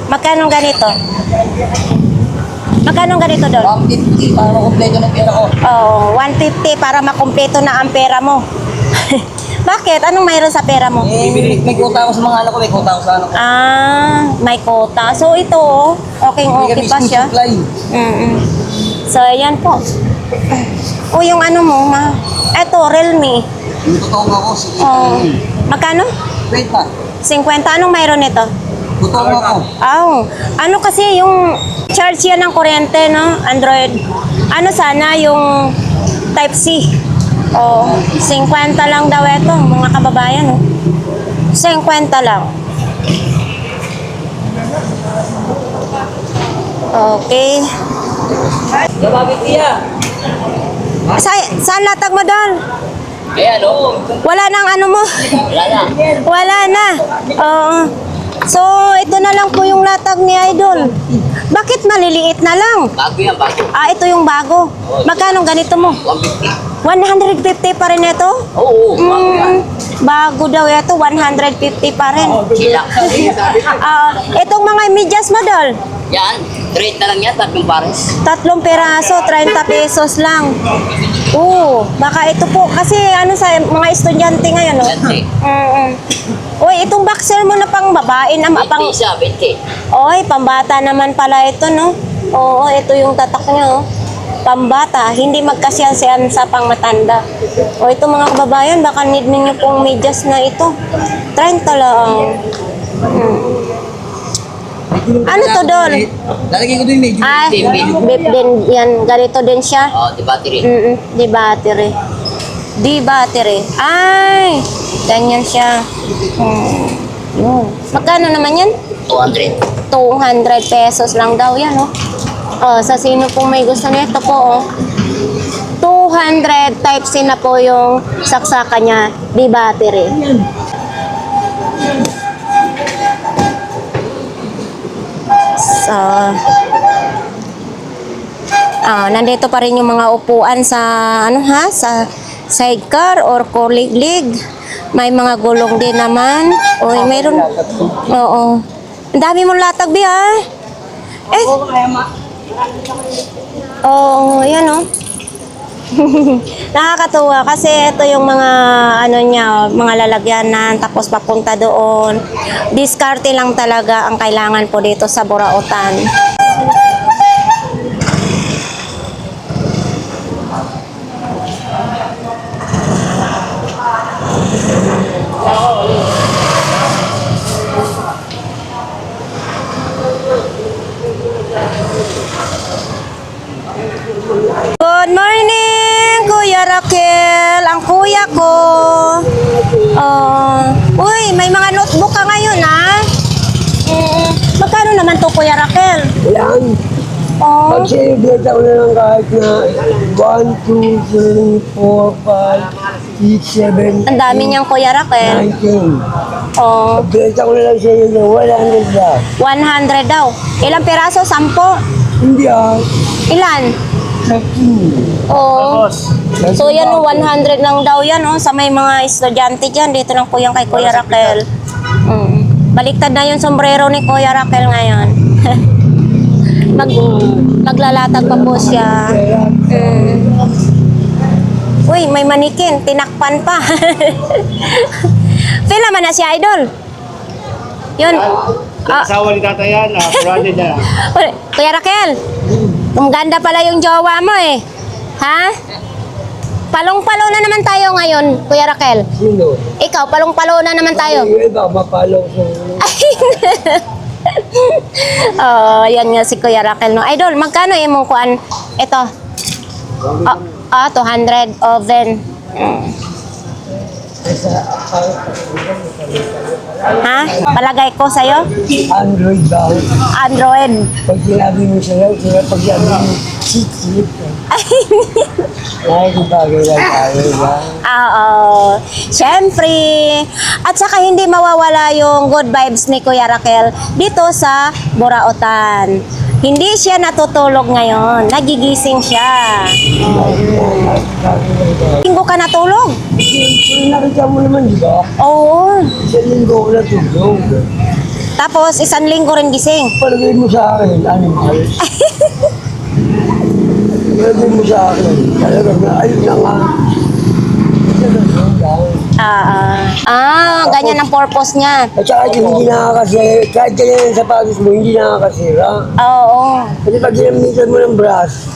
Magkano ganito? Magkano ganito, Dol? 150 para makompleto ng pera ko. Oh, 150 para makumpleto na ang pera mo. Bakit? Anong mayroon sa pera mo? May quota ako sa mga anak ko, may quota ako sa anak ko. Ah, may quota. So ito, oh, okay pa siya. So, ayan po. O, yung ano mo, eto, Realme. Yung totoong ako, sige. Oh, magkano? Wait pa. 50. Anong mayroon nito? Totoong ako. Ano kasi yung charge yan ng kuryente, no? Android. Ano sana yung Type C? Oh, 50 lang daw ito, mga kababayan, no? 50 lang. Okay. Gababit niya. Saan latag mo doon? Ayan o. Wala nang ano mo? Wala na. Wala na. Oo. So, ito na lang po yung latag ni Idol. Bakit maliliit na lang? Bago yan, bago. Ah, ito yung bago. Magkano ganito mo? 150. 150 pa rin ito? Oo, bago yan. Bago daw ito, 150 pa rin. Sila. Itong mga medyas mo, Dol, Yan, trade na lang yan, 3 pares. 3 peraso, 30 pesos lang. Oo, baka ito po, kasi ano sa mga estudyante ngayon, no? 20. Uy, itong boxer mo na pang babae na pang... 20 siya, 20. Oy, pambata naman pala ito, no? Oo, ito yung tatak niya, oh. Pambata, hindi magkasiyan-siyan sa pangmatanda. O ito mga kababayan, baka need ninyo pong medyas na ito. 30 lang. Ano to, Dol? Lalagay ko din medyo. Ah, beep din yan. Ganito din siya. Oh, di battery. Di battery. Di battery. Ay, ganyan siya. Yun. Magkano naman yan? 200. 200 pesos lang daw yan, oh. Oh, sa sino pong may gusto nito po, oh. 200 type C na po yung saksakan niya, di battery. Nandito pa rin yung mga upuan sa sa sidecar or kuliglig. May mga gulong din naman. Uy, mayroon. Oo. Ang dami mong latag, Bi, ah. Eh. Oo, yan, oh. Nakakatuwa kasi ito yung mga mga lalagyanan tapos papunta doon. Diskarte lang talaga ang kailangan po dito sa Burautan. Good morning, Kuya Raquel. Ang kuya ko. Uy, may mga notebook ka ngayon, ha? Magkano naman to, Kuya Raquel? Yan. Oh, Mag-celebrate ako na lang kahit na 1, 2, 3, 4, 5, 6, 7, ang dami niyang, Kuya Raquel. 19. Oh, Mag-celebrate ako na lang sa inyo, 100 ba? 100 daw. Ilang peraso? 10? Hindi ah, Ilan? 13. Oh. So yan, 100 lang daw yan, oh, sa may mga estudyante dyan. Dito lang po yan kay Kuya Raquel. Baliktad na yung sombrero ni Kuya Raquel ngayon. Maglalatag pa po siya. Uy, may manikin. Tinakpan pa. Feel naman na si Idol. Yun. Asawa ni Tata yan, brother niya. Kuya Raquel, ang ganda pala yung jowa mo eh. Ha? Palong-palo na naman tayo ngayon, Kuya Raquel. Sino? Ikaw, palong-palo na naman tayo. Yung iba, mapalaw sa Yan nga si Kuya Raquel. No? Idol, magkano imong kuan? Ito. 200 oven. Ha? Palagay ko sa'yo? Android ba? Android. Pag sinabi mo sa'yo, pag sinabi mo, sit. Ay, bagay lang tayo ba? Oo. Siyempre. At saka hindi mawawala yung good vibes ni Kuya Raquel dito sa Burautan. Hindi siya natutulog ngayon. Nagigising siya. Linggo ka natulog? Nakita mo naman, di ba? Oo. Isang linggo ko natulog. Tapos, 1 linggo rin gising. Palagay mo sa akin, animal. Palagay mo sa akin, talagang na, ayun na nga. Ganyan ang purpose niya. At saka hindi nakakasira, kahit ganyan ang sapatos mo, hindi nakakasira. Oo. Kasi pag ginamitan mo ng brush,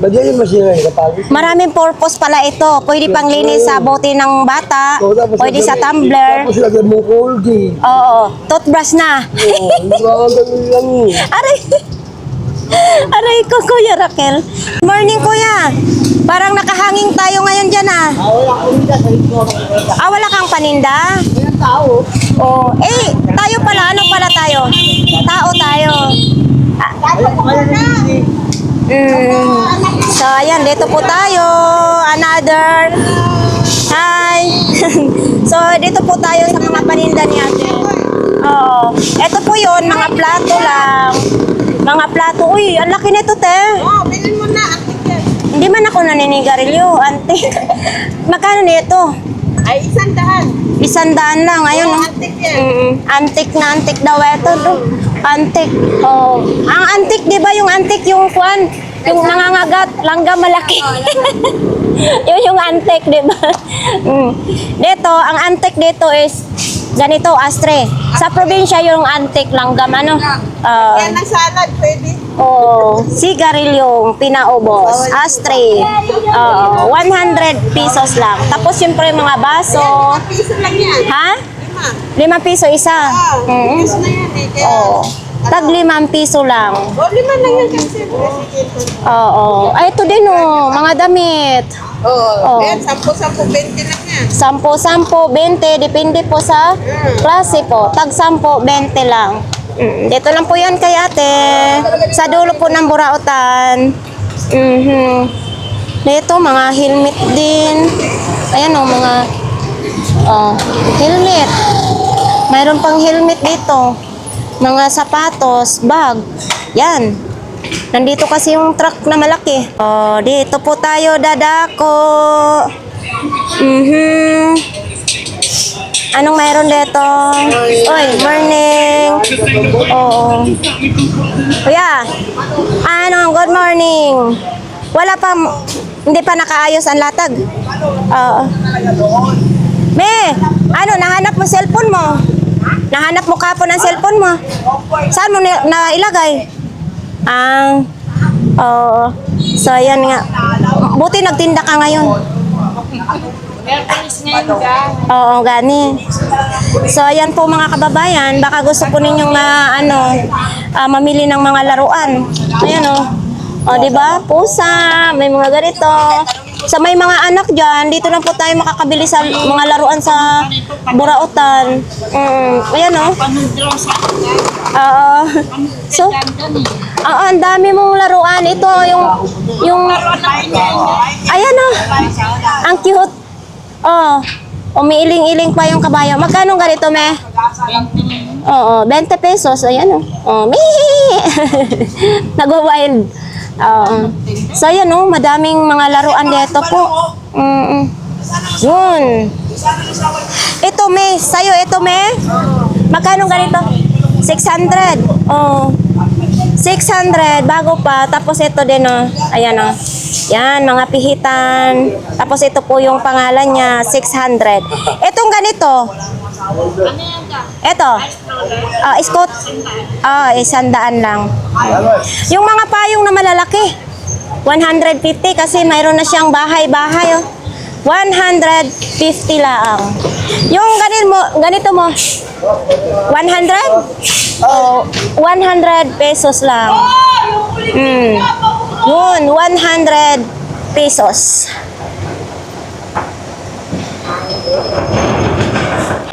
madali masira yung sapatos. Maraming purpose pala ito. Pwede pang linis sa bote ng bata. Oo, tapos Pwede sa lagyan- tumbler. Tapos lagyan mo Colgate. Oo. Toothbrush na. Oo, hindi ba ganun lang eh. Aray. Aray ko, Kuya Raquel. Morning, Kuya. Parang nakahanging tayo ngayon dyan, ah. Wala kang paninda? Tao. Oh, tayo pala. Ano pala tayo? Tao tayo. So, ayan. Dito po tayo. Another. Hi. So, dito po tayo sa mga paninda ni Ate. Oo. Ito po yun. Mga plato lang. Mga plato. Uy, ang laki nito, te. Bilhin mo na. Hindi man ako naninigarilyo, antik. Magkano nito? Ay, 100. 100 lang. Ayun, oh. Antik yan. Antik na antik daw ito. Antik. Oh. Ang antik, di ba yung antik yung kwan? Yung nangangagat, langgam malaki. Yun yung antik, di ba? Dito, ang antik dito is ganito, astre. Sa probinsya yung antik langgam, ano? Yan ang salad, pwede. Sigarilyong pinaubos. Astre. 100 pesos lang. Tapos siyempre mga baso. 5 piso lang yan. Ha? 5. 5 piso isa. Piso na yan eh. Kaya, Tag 5 piso lang. 5 lang yan kasi. Oo. Ay, ito din oh. Mga damit. Oo. Yan, 10, 20 lang yan. 10, 20. Depende po sa klase po. Tag 10, 20 lang. Dito lang po yan kay ate. Sa dulo po ng Burautan. Dito, mga helmet din. Ayan o, mga helmet. Mayroon pang helmet dito. Mga sapatos, bag. Yan. Nandito kasi yung truck na malaki. Oh, dito po tayo dadako. Anong mayroon dito? Oy, morning. Oo. Kuya, good morning. Wala pa, hindi pa nakaayos ang latag. Oo. Nahanap mo cellphone mo? Nahanap mo kapon ang cellphone mo? Saan mo nailagay? Oo. So, ayan nga. Buti nagtinda ka ngayon. Merkulis ngayon ka. Oo, gani. So, ayan po mga kababayan. Baka gusto po ninyong mamili ng mga laruan. Ayan o. O, di ba? Pusa, may mga ganito. Sa may mga anak dyan, dito na po tayo makakabili sa mga laruan sa Burautan. Ayan o. Oo. So, ang dami mong laruan. Ito, yung ayan o. Ang cute. Oh, umiiling-iling pa yung kabayo. Magkano ganito, me? Oo, 20 pesos. Ayan o. Oh, nag-wild. Oo. So, ayan o. Madaming mga laruan dito po. Yun. Ito, me. Sa'yo, ito, me. Magkano ganito? 600. Oh. 600. Bago pa. Tapos ito din o. Ayan o. Yan, mga pihitan. Tapos ito po yung pangalan niya, 600. Itong ganito. Ito. Scott. 100 lang. Yung mga payong na malalaki. 150 kasi mayroon na siyang bahay-bahay. 150 lang. Yung ganito mo. 100? 100 pesos lang. Yun, 100 pesos.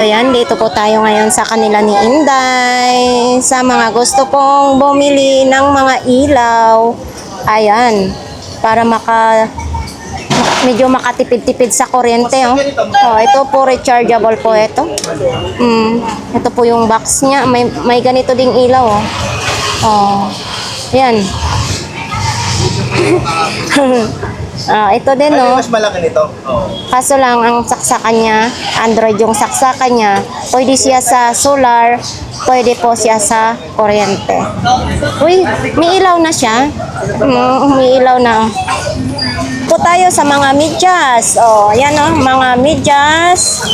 Ayan, dito po tayo ngayon sa kanila ni Inday. Sa mga gusto pong bumili ng mga ilaw. Ayan, para medyo makatipid-tipid sa kuryente. Ito po, rechargeable po ito. Ito po yung box niya. May ganito ding ilaw. Ayan. Ito din Mas malaki nito. Kaso lang ang saksakan niya, Android yung saksakan niya. Pwede siya sa solar, pwede po siya sa kuryente. Uy, may ilaw na siya. May ilaw na. Po tayo sa mga medyas. Yan mga medyas.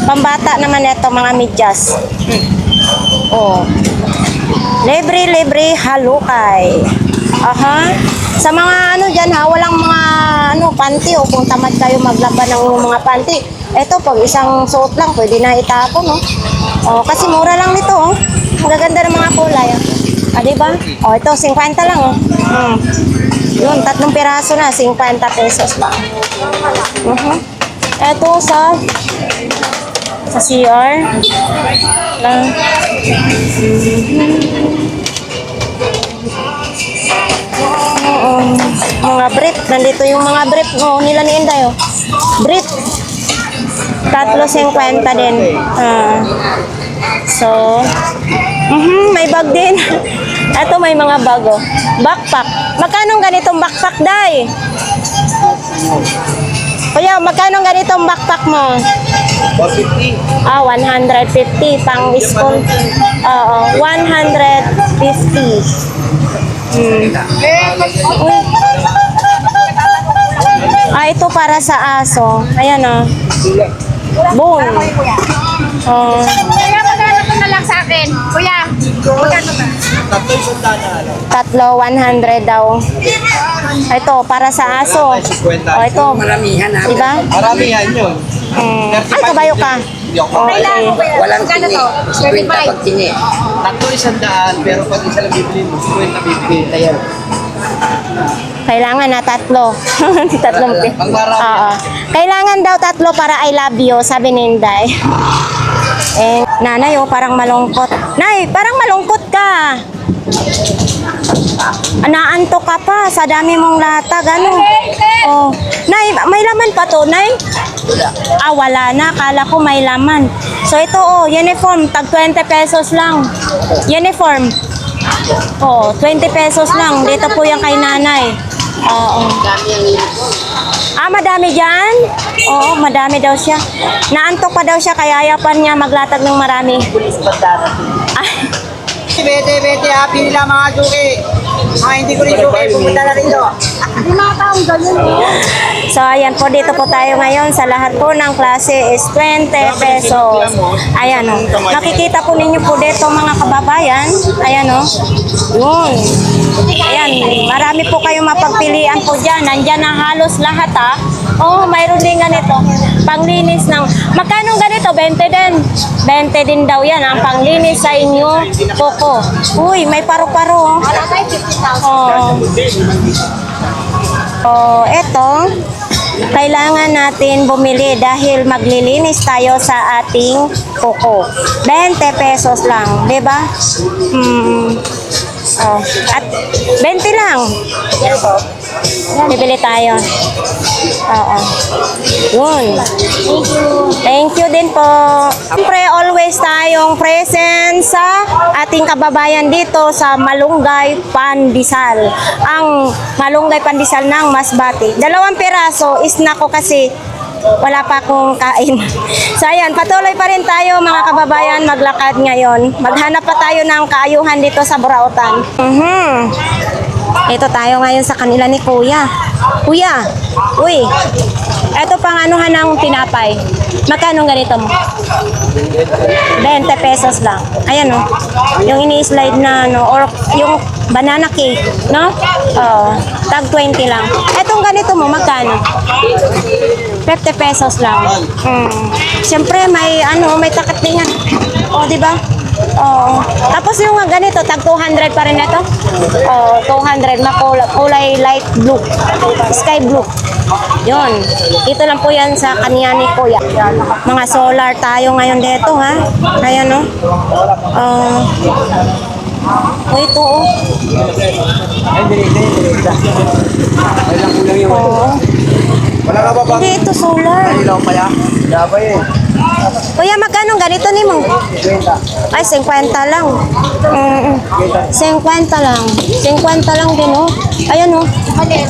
Pambata naman ito mga medyas. Libre halukay. Sa mga dyan walang mga panty o kung tamad kayo maglaban ng mga panty. Ito pag isang suot lang pwede na itapon kasi mura lang nito Ang gaganda ng mga kulay diba? Ito 50 lang Yun, 3 piraso na 50 pesos lang. Ito sa CR lang. Mga brief. Nandito yung mga brief nila ni Inday. Brief. 3.50 din. So, may bag din. Ito may mga bago. Backpack. Magkano ganitong backpack, Day? Kuya, magkano ganitong backpack mo? 150. 150 pang school. 150. Ito para sa aso. Ayan Bone. Kaya magkano ko na lang sa akin. Kuya, magkano ba? Tatlo, 100 daw. Ito, para sa aso. Ito. Maramihan na. Diba? Maramihan yun. Kabayo ka? Kailangan ko ba yan? Walang Magkano tingi. to? 50 pag tingi. Tatlo 100, pero pag isa lang bibili mo, 50 bibili. Ayan. Kailangan na tatlo. Tatlong Pang marami. Kailangan daw tatlo para I love you, sabi ni Inday. Nanay, parang malungkot. Nay, parang malungkot ka. Naantok ka pa sa dami mong latag, Nay, may laman pa to, Nay? Wala na. Kala ko may laman. So, ito, uniform. Tag 20 pesos lang. Uniform. Oh, 20 pesos lang. Dito po yung kay nanay. Oo. Ah, madami dyan? Oo, madami daw siya. Naantok pa daw siya, kaya ayaw pa niya maglatag ng marami. Ah, Bete, happy nila mga suki. Mga hindi ko rin suki, pumunta na rito. May mga taong ganun, so, ayan po, dito po tayo ngayon. Sa lahat po ng klase is 20 pesos. Ayan o. Makikita po ninyo po dito mga kababayan. Ayan o. Yun. Ayan, marami po kayong mapagpilian po dyan. Nandyan na halos lahat ha. Oh, mayroon din ganito. Panglinis ng... Magkano ganito? 20 din. 20 din daw yan. Ang panglinis sa inyo, Coco. Uy, may paru-paro. wala tayo 50,000. Oh. Oh, eto. Kailangan natin bumili dahil maglilinis tayo sa ating Coco. 20 pesos lang, 'di ba? Oh, at 20 lang. Bibili tayo. Oo. Yun. Thank you din po. Siyempre, always tayong present sa ating kababayan dito sa Malunggay Pandesal. Ang Malunggay Pandesal ng Masbate. 2 piraso, snack ko kasi wala pa akong kain. So ayan, patuloy pa rin tayo mga kababayan maglakad ngayon. Maghanap pa tayo ng kaayuhan dito sa Burautan. Ito tayo ngayon sa kanila ni Kuya. Kuya, uy, ito pang anuhan ng tinapay. Magkano ganito mo? 20 pesos lang. Ayan o. Yung ini-slide na ano, or yung banana cake, no? Tag 20 lang. Etong ganito mo, magkano? 50 pesos lang. Siyempre, may ano, may takot din yan. O, di ba? Oo. Tapos yung ganito, tag 200 pa rin ito. 200, kulay light blue. Sky blue. Yun. Dito lang po yan sa kanya ni Kuya. Mga solar tayo ngayon dito, ha? Ayan, no? Ito, oh. Oo. Wala ka ba bang Hindi, ito solar. ilaw pa ya? Dabay eh. Kuya, magkano ganito ni mo? Ay, 50 lang. 50 lang. 50 lang din, oh. Ayan, oh.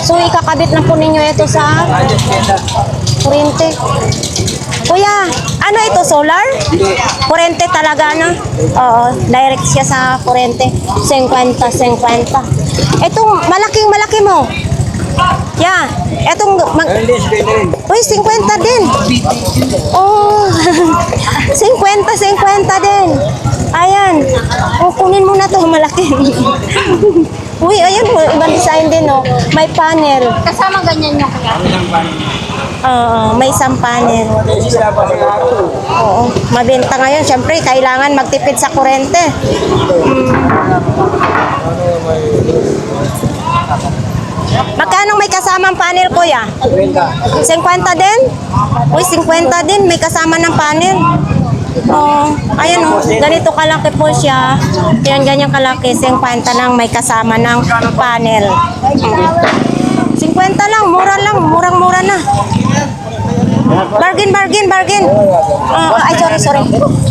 So, ikakabit na po ninyo ito sa kurente. Kuya, ano ito, solar? Kurente talaga, no? Oo, direct siya sa kurente. 50. Itong malaki mo. Yeah, etong Hindi, sige na rin. Uy, 50 din. Oh, 50 din. Ayan. Oh, kunin mo na to, malaki. Uy, ayan, ibang design din, oh. May panel. Kasama ganyan yung kaya. Oo, may isang panel. Oo, mabenta ngayon. Siyempre, kailangan magtipid sa kurente. Magkano may kasamang panel, Kuya? 50 din? Uy, 50 din. May kasama ng panel. Oh, ayan oh, ganito kalaki po siya. Yan, ganyan kalaki. 50 lang, may kasama ng panel. 50 lang, murang-mura na. Bargain. Ay, sorry.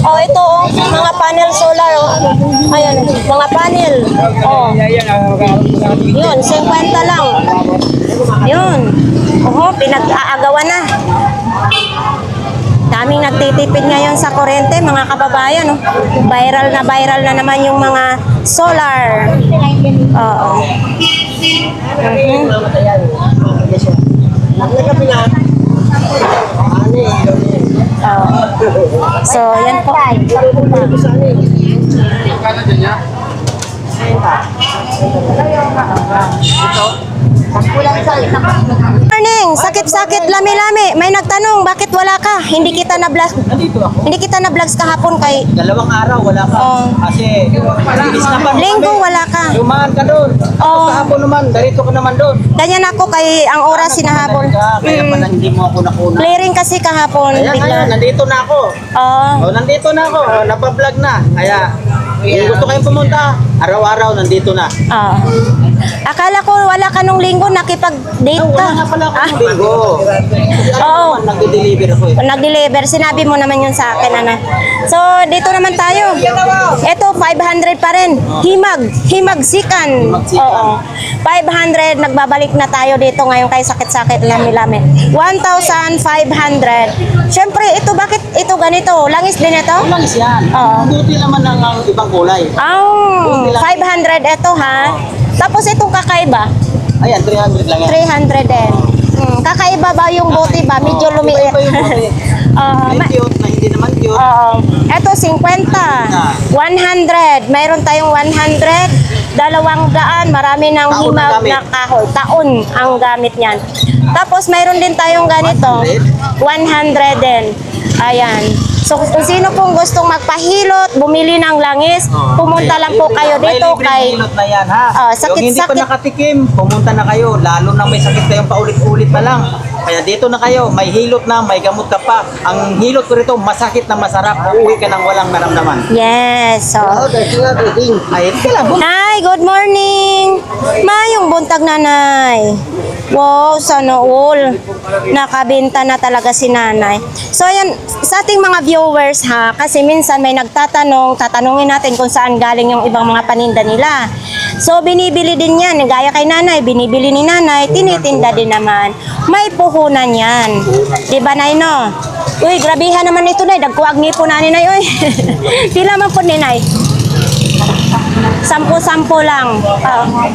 Oh, ito oh, mga panel solar oh. Ayan, mga panel. Oh. Yun, 50 lang. Yun. Oh, pinag-aagawan na. Daming nagtitipid ngayon sa kurente, mga kababayan. Oh. Viral na naman yung mga solar. Oo. So, yan po. Morning, sakit-sakit, lami-lami. May nagtanong, bakit wala ka? Hindi kita na-vlogs kahapon kay... 2 araw, wala ka. Oh. Kasi, linis na pa. Linggo, wala ka. Lumahan ka doon. Oh. Kahapon naman, darito ka naman doon. Ganyan ako kay ang oras sinahapon. Kaya pala hindi mo ako nakuna. Clearing kasi kahapon. Ayan, Bigla. nandito na ako. Oh. Nandito na ako. Napablog na. Kaya, Kung gusto kayong pumunta, araw-araw nandito na. Oo. Akala ko wala ka nung linggo, nakipag-date ka. Wala nga pala ako ng linggo. Oo. Nag-deliver ako eh. Nag-deliver, sinabi mo naman yun sa akin, ano. So, dito naman tayo. Ito, 500 pa rin. Himagsikan. Oo. 500, nagbabalik na tayo dito ngayon kay sakit-sakit lami-lami. 1,500. Siyempre, ito, bakit ito ganito? Langis din ito? Langis yan. Oo. Buti naman ng ibang kulay. 500 ito, ha? Tapos itong kakaiba, Ayan, 300 lang yan. 300 din. Kakaiba ba yung buti ba? Medyo lumiit. Iba yung buti. May cute na hindi naman cute. Oo. Ito, 50. 100. Mayroon tayong 100. 200. Marami ng Taon himag ang gamit. na kahoy. Taon ang gamit niyan. Tapos, mayroon din tayong ganito. 100 din. Ayan. So, kung sino pong gustong magpahilot, bumili ng langis, pumunta lang po kayo dito kay... May libreng hilot na yan, ha? sakit- Yung hindi pa sakit. nakatikim, pumunta na kayo. Lalo na may sakit kayong paulit-ulit na lang. Kaya dito na kayo, may hilot na, may gamot ka pa. Ang hilot ko rito, masakit na masarap. Uuwi ka ng walang naramdaman. Yes. So, Ay, kailan mo? Nay, good morning. Mayong buntag nanay. Wow, sana all. Nakabenta na talaga si nanay. So, ayan, sa ating mga viewers ha, kasi minsan may tatanungin natin kung saan galing yung ibang mga paninda nila. So, binibili din yan. Gaya kay nanay, binibili ni nanay, tinitinda din naman. May puhunan yan. Diba, nay, no? Uy, grabihan naman ito, nay. Dagkuag ni po na ni nay, uy. Pila man po ni nay? 10 lang.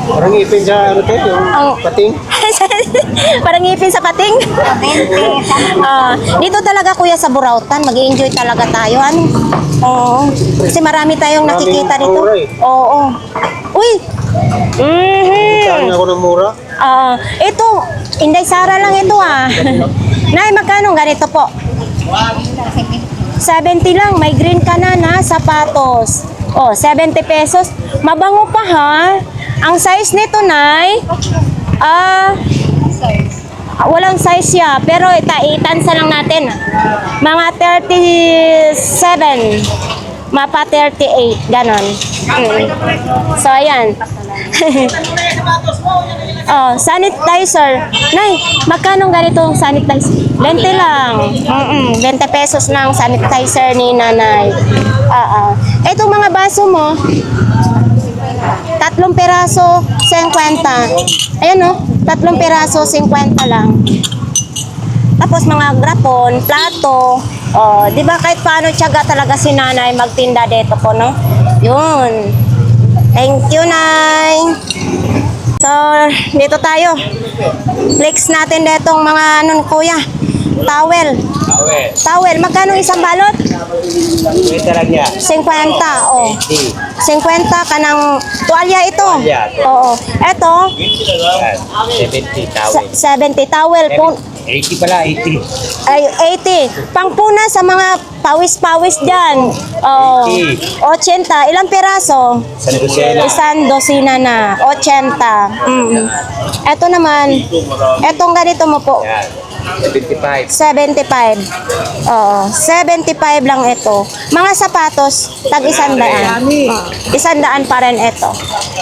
Parang ipin sa ano tayo, Ang- pating. Parang ngipin sa pating. Dito talaga kuya sa Burautan, mag-enjoy talaga tayo. Ano? Oo. Kasi marami tayong nakikita dito. mura eh. Oo. Uy! Ako ng mura. Ito, Inday Sara lang ito ah. Nay, magkano ganito po? 70 lang, may green ka na sapatos. 70 pesos. Mabango pa ha. Ang size nito, Nay, walang size ya, pero itansa lang natin. Mga 37, mapa 38, ganon. So, ayan. Sanitizer. Nay, magkano ganitong sanitizer? 20 lang. 20 pesos lang sanitizer ni nanay. Itong mga baso mo, 3 peraso, 50. Ayan o, 3 peraso, 50 lang. Tapos mga grapon, plato, di ba kahit paano tiyaga talaga si nanay magtinda dito po, no? Yun. Thank you, Nay. So, dito tayo. Flex natin detong mga kuya. Towel. Towel. Magkano isang balot? Pwede lang yan. 50. 50 ka ng tuwalya ito. Oo. Ito, 70 tawin. 70 towel. 80 pala, 80. Ay, 80. Pangpuna sa mga pawis-pawis dyan. 80. Ilang piraso? Isang dosina na. 80. Ito naman. Etong ganito mo po. 75. 75. 75 lang ito. Mga sapatos, tag 100. 100 pa rin ito.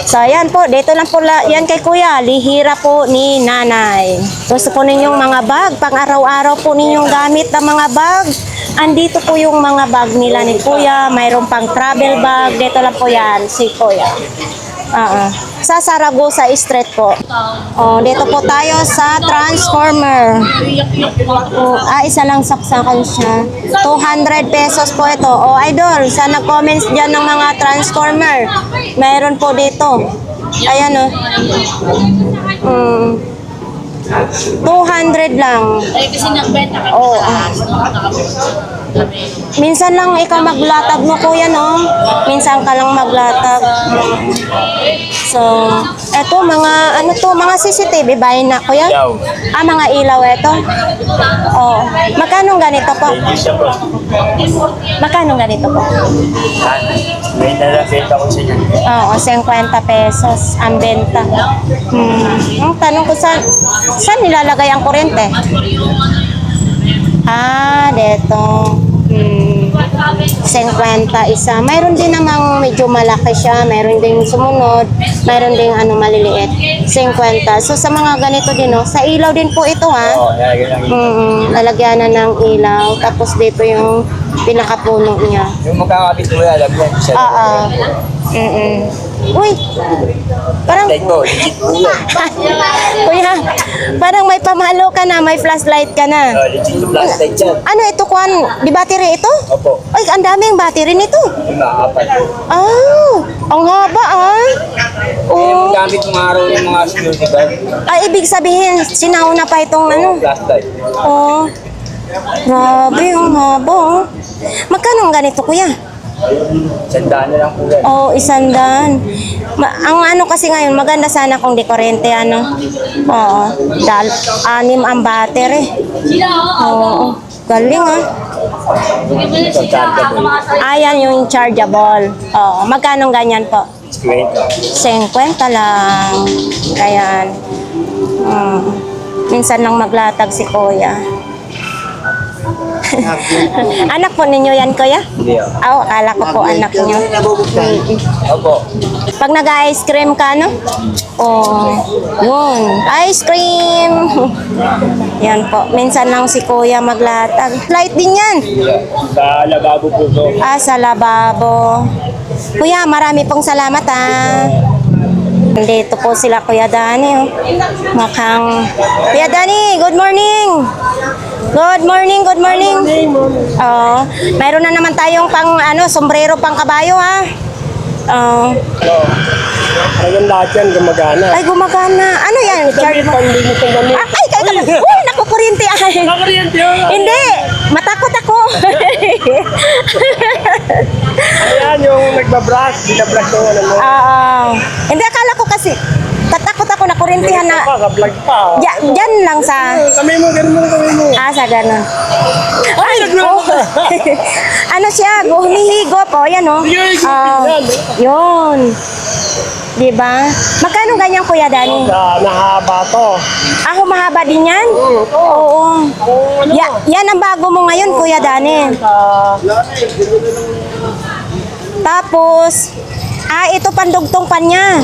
So, yan po. Dito lang po, yan kay kuya. Lihira po ni nanay. Gusto po ninyong mga bag. Pang araw-araw po ninyong gamit ng mga bag. Andito po yung mga bag nila ni kuya. Mayroon pang travel bag. Dito lang po yan, si kuya. Sa Saragosa Street po. Dito po tayo sa Transformer. Isa lang saksakan siya. 200 pesos po ito. Idol, sa nag-comments dyan ng mga Transformer, mayroon po dito. Ayan o. 200 lang. Kasi nagbenta ka Minsan lang ikaw maglatag mo, kuya, no? Minsan ka lang maglatag. So, eto, mga, mga CCTV ba yun na, kuya? Mga ilaw eto? Magkano ganito po? Magkano ganito po? May nalapit ako sa inyo. 50 pesos ang benta. Ang tanong ko, saan nilalagay ang kuryente? Dito. 50 isa. Mayroon din namang medyo malaki siya, mayroon ding sumunod, mayroon ding ano maliliit. 50. So sa mga ganito din, no, sa ilaw din po ito ha. Lalagyanan ng ilaw. Tapos dito yung pinakapuno niya. Yung magkakabit mo yan, alam mo siya. Oo. Uy, parang mo, legit po yan. kuya, parang may pamalo ka na, may flashlight ka na. Legit yung flashlight yan. Ano ito, Kwan? Di battery ito? Opo. Ay, ang daming battery nito. Yung apat. Ah, ang haba ah. Oh. Gamit ng araw yung mga security guard. Ay, ibig sabihin, sinauna pa itong ano. Flashlight. Oh. Grabe, ang haba oh. Magkano ang ganito, kuya? Sandaan na lang po yan. Oo, 100. Ang ano kasi ngayon, maganda sana kung dekorente, ano. Oo. 6 ang battery. Oo. Galing, ah. Ayan yung chargeable. Oo. Magkano ganyan po? 50 lang. Ayan. Minsan lang maglatag si kuya. Anak po ninyo yan, kuya? Hindi Oo, akala ko po anak niyo. Opo. Pag nag-ice cream ka, no? Oh, yun. Ice cream. Yan po. Minsan lang si kuya maglatag. Light din yan. Sa lababo po to. Ah, sa lababo. Kuya, marami pong salamat, ah. Dito po sila, Kuya Dani. Oh. Mukhang... Kuya Dani, good morning! Good morning, good morning. Oh, mayroon na naman tayong pang ano, sombrero pang kabayo ha. Oh. Talagang lahat yan gumagana. Ay, gumagana. Ano yan? Ay, kaya. Uy, nakukuryente ay. Nakuryente Hindi, matakot ako. Ayan yung nagbabrush, binabrush yung ano mo. Hindi, akala ko kasi, tatakot ako na kuryentihan na. Naka-vlog pa. Diyan lang sa... Kami mo, ganun mo. Sa ganun. Ay, oh. Ano siya, humihigo po, yan o. Yun. Diba? Magkano ganyan, Kuya Dani? Nahaba to. Mahaba din yan? Oo. Yan ang bago mo ngayon, Kuya Dani. Tapos, ito pandugtong pa niya.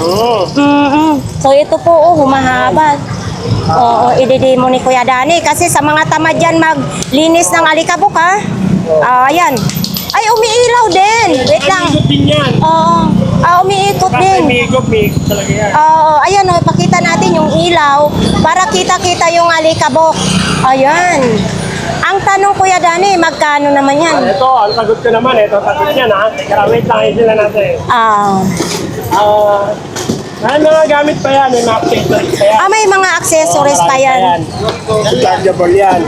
So, ito po, humahaba. Oo, ididimo ni Kuya Dani. Kasi sa mga tamad dyan maglinis ng alikabok, ha? Ayan. Ay, umiilaw din. Wait lang. Din yan. Oo. Umiikot din. Umiikot talaga yan. Oo, ayan o, pakita natin yung ilaw para kita-kita yung alikabok. Ayan. Ang tanong, Kuya Dani, magkano naman yan? Ito, ang sagot ko naman. Ito, sagot yan ha. Wait lang, sila natin. May mga gamit pa yan. May mga accessories pa yan. May mga accessories pa yan. Chargeable yan.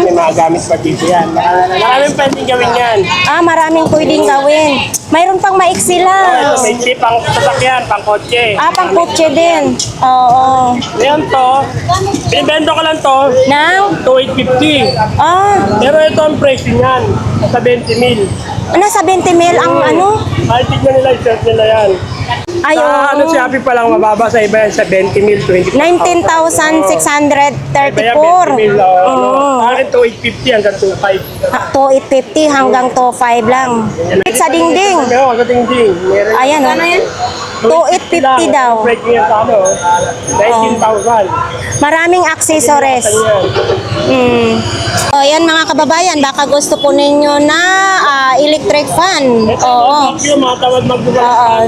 May mga gamit pa dito yan. Maraming pwedeng gawin yan. Maraming pwedeng gawin. Mayroon pang maiksi lang. May tip pang sasakyan, pang kotse. Pang kotse din. Oo. Ngayon to, binibento ko lang to, Now? 2,850. Pero ito ang presyo niyan, nasa 20 mil. Nasa 20 mil ang ano? Ay, tignan nila yung shirt nila yan. Sa ano si Happy pa lang mababa sa iba yan, sa 20 mil, 20 19,634. Iba yan, 20 mil. Akin 2,850 hanggang 2,500. 2,850 hanggang 2,500 lang. Sa dingding. Oo, sa dingding. Ayan o. 2,850 daw. Break niya sa ano, 19,000. Maraming accessories. O yan mga kababayan, baka gusto po ninyo na electric fan. Oo. Mga tawad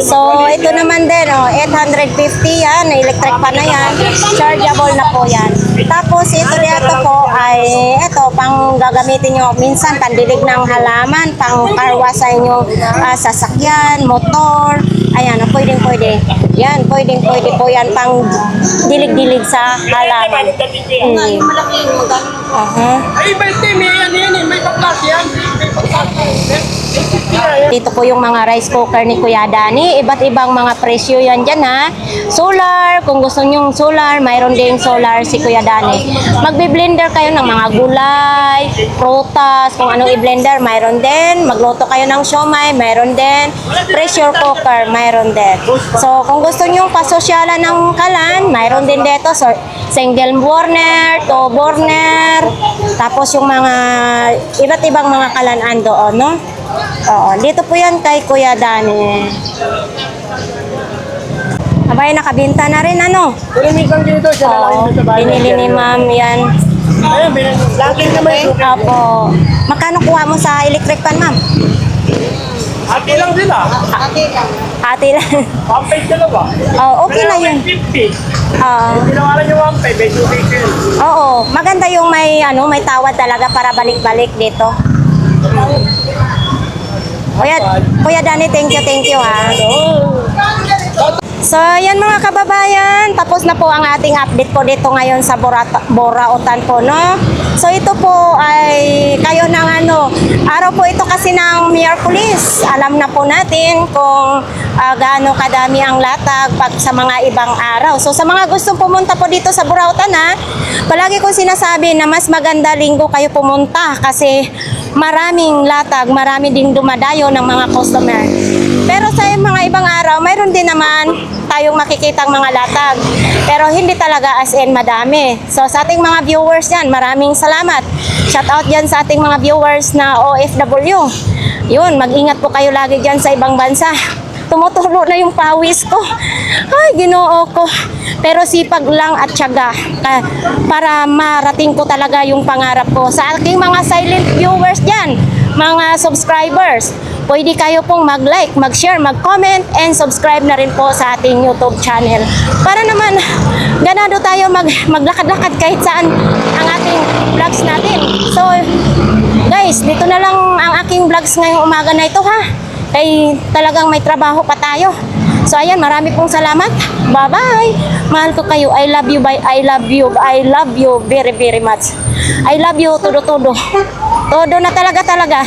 So ito naman din, 850 yan, electric fan na yan. Chargeable na po yan. Tapos ito dito po ay pang gagamitin nyo minsan pandilig ng halaman, pang karwas sa inyong sasakyan, motor. Ayan, pwede. Yan, pwede po yan pang dilig-dilig sa halaman. Ay, 20, may ano yan eh, may pang-class yan. May pang-class yan. Dito po yung mga rice cooker ni Kuya Dani. Iba't ibang mga presyo yan dyan ha. Solar, kung gusto nyong solar, mayroon ding solar si Kuya Dani. Magbi-blender kayo ng mga gulay, prutas, kung anong i-blender, mayroon din. Magluto kayo ng siomay, mayroon din. Pressure cooker, mayroon din. So, kung gusto nyong pasosyalan ng kalan, mayroon din dito. So, single burner, two burner, tapos yung mga iba't ibang mga kalan yan andoon, no? Oo, dito po yan kay Kuya Dani. Abay, nakabinta na rin, ano? Pero minsan dito, siya na lang Oo, yung sa bahay. binili ni ma'am yan. Ayun, laging naman yung suki. Opo. Magkano kuha mo sa electric pan, ma'am? Ati lang sila. Ate lang. 1.5 sila ba? Oh, okay na yun. 50. Ah, Tinawaran yung 1.5, may suki yun. oo, maganda yung may may tawad talaga para balik-balik dito. Kuya Dani, thank you ha. So, yan mga kababayan, tapos na po ang ating update po dito ngayon sa Borautan po, no? So, ito po ay kayo ng araw po ito kasi ng Mayor Police. Alam na po natin kung gaano kadami ang latag pag sa mga ibang araw. So, sa mga gustong pumunta po dito sa Borautan, ha, palagi ko sinasabi na mas maganda linggo kayo pumunta kasi maraming latag, marami ding dumadayo ng mga customer. Pero sa mga ibang araw, mayroon din naman tayong makikitang mga latag. Pero hindi talaga as in madami. So sa ating mga viewers yan, maraming salamat. Shout out dyan sa ating mga viewers na OFW. Yun, mag-ingat po kayo lagi dyan sa ibang bansa. Tumutulo na yung pawis ko. Ay, Ginoo ko. Pero sipag lang at tiyaga para marating ko talaga yung pangarap ko. Sa aking mga silent viewers dyan, mga subscribers, pwede kayo pong mag-like, mag-share, mag-comment, and subscribe na rin po sa ating YouTube channel. Para naman, ganado tayo maglakad-lakad kahit saan ang ating vlogs natin. So, guys, dito na lang ang aking vlogs ngayong umaga na ito, ha? Kaya talagang may trabaho pa tayo. So, ayan, marami pong salamat. Bye-bye! Mahal ko kayo. I love you. I love you very, very much. I love you, todo. Todo na talaga.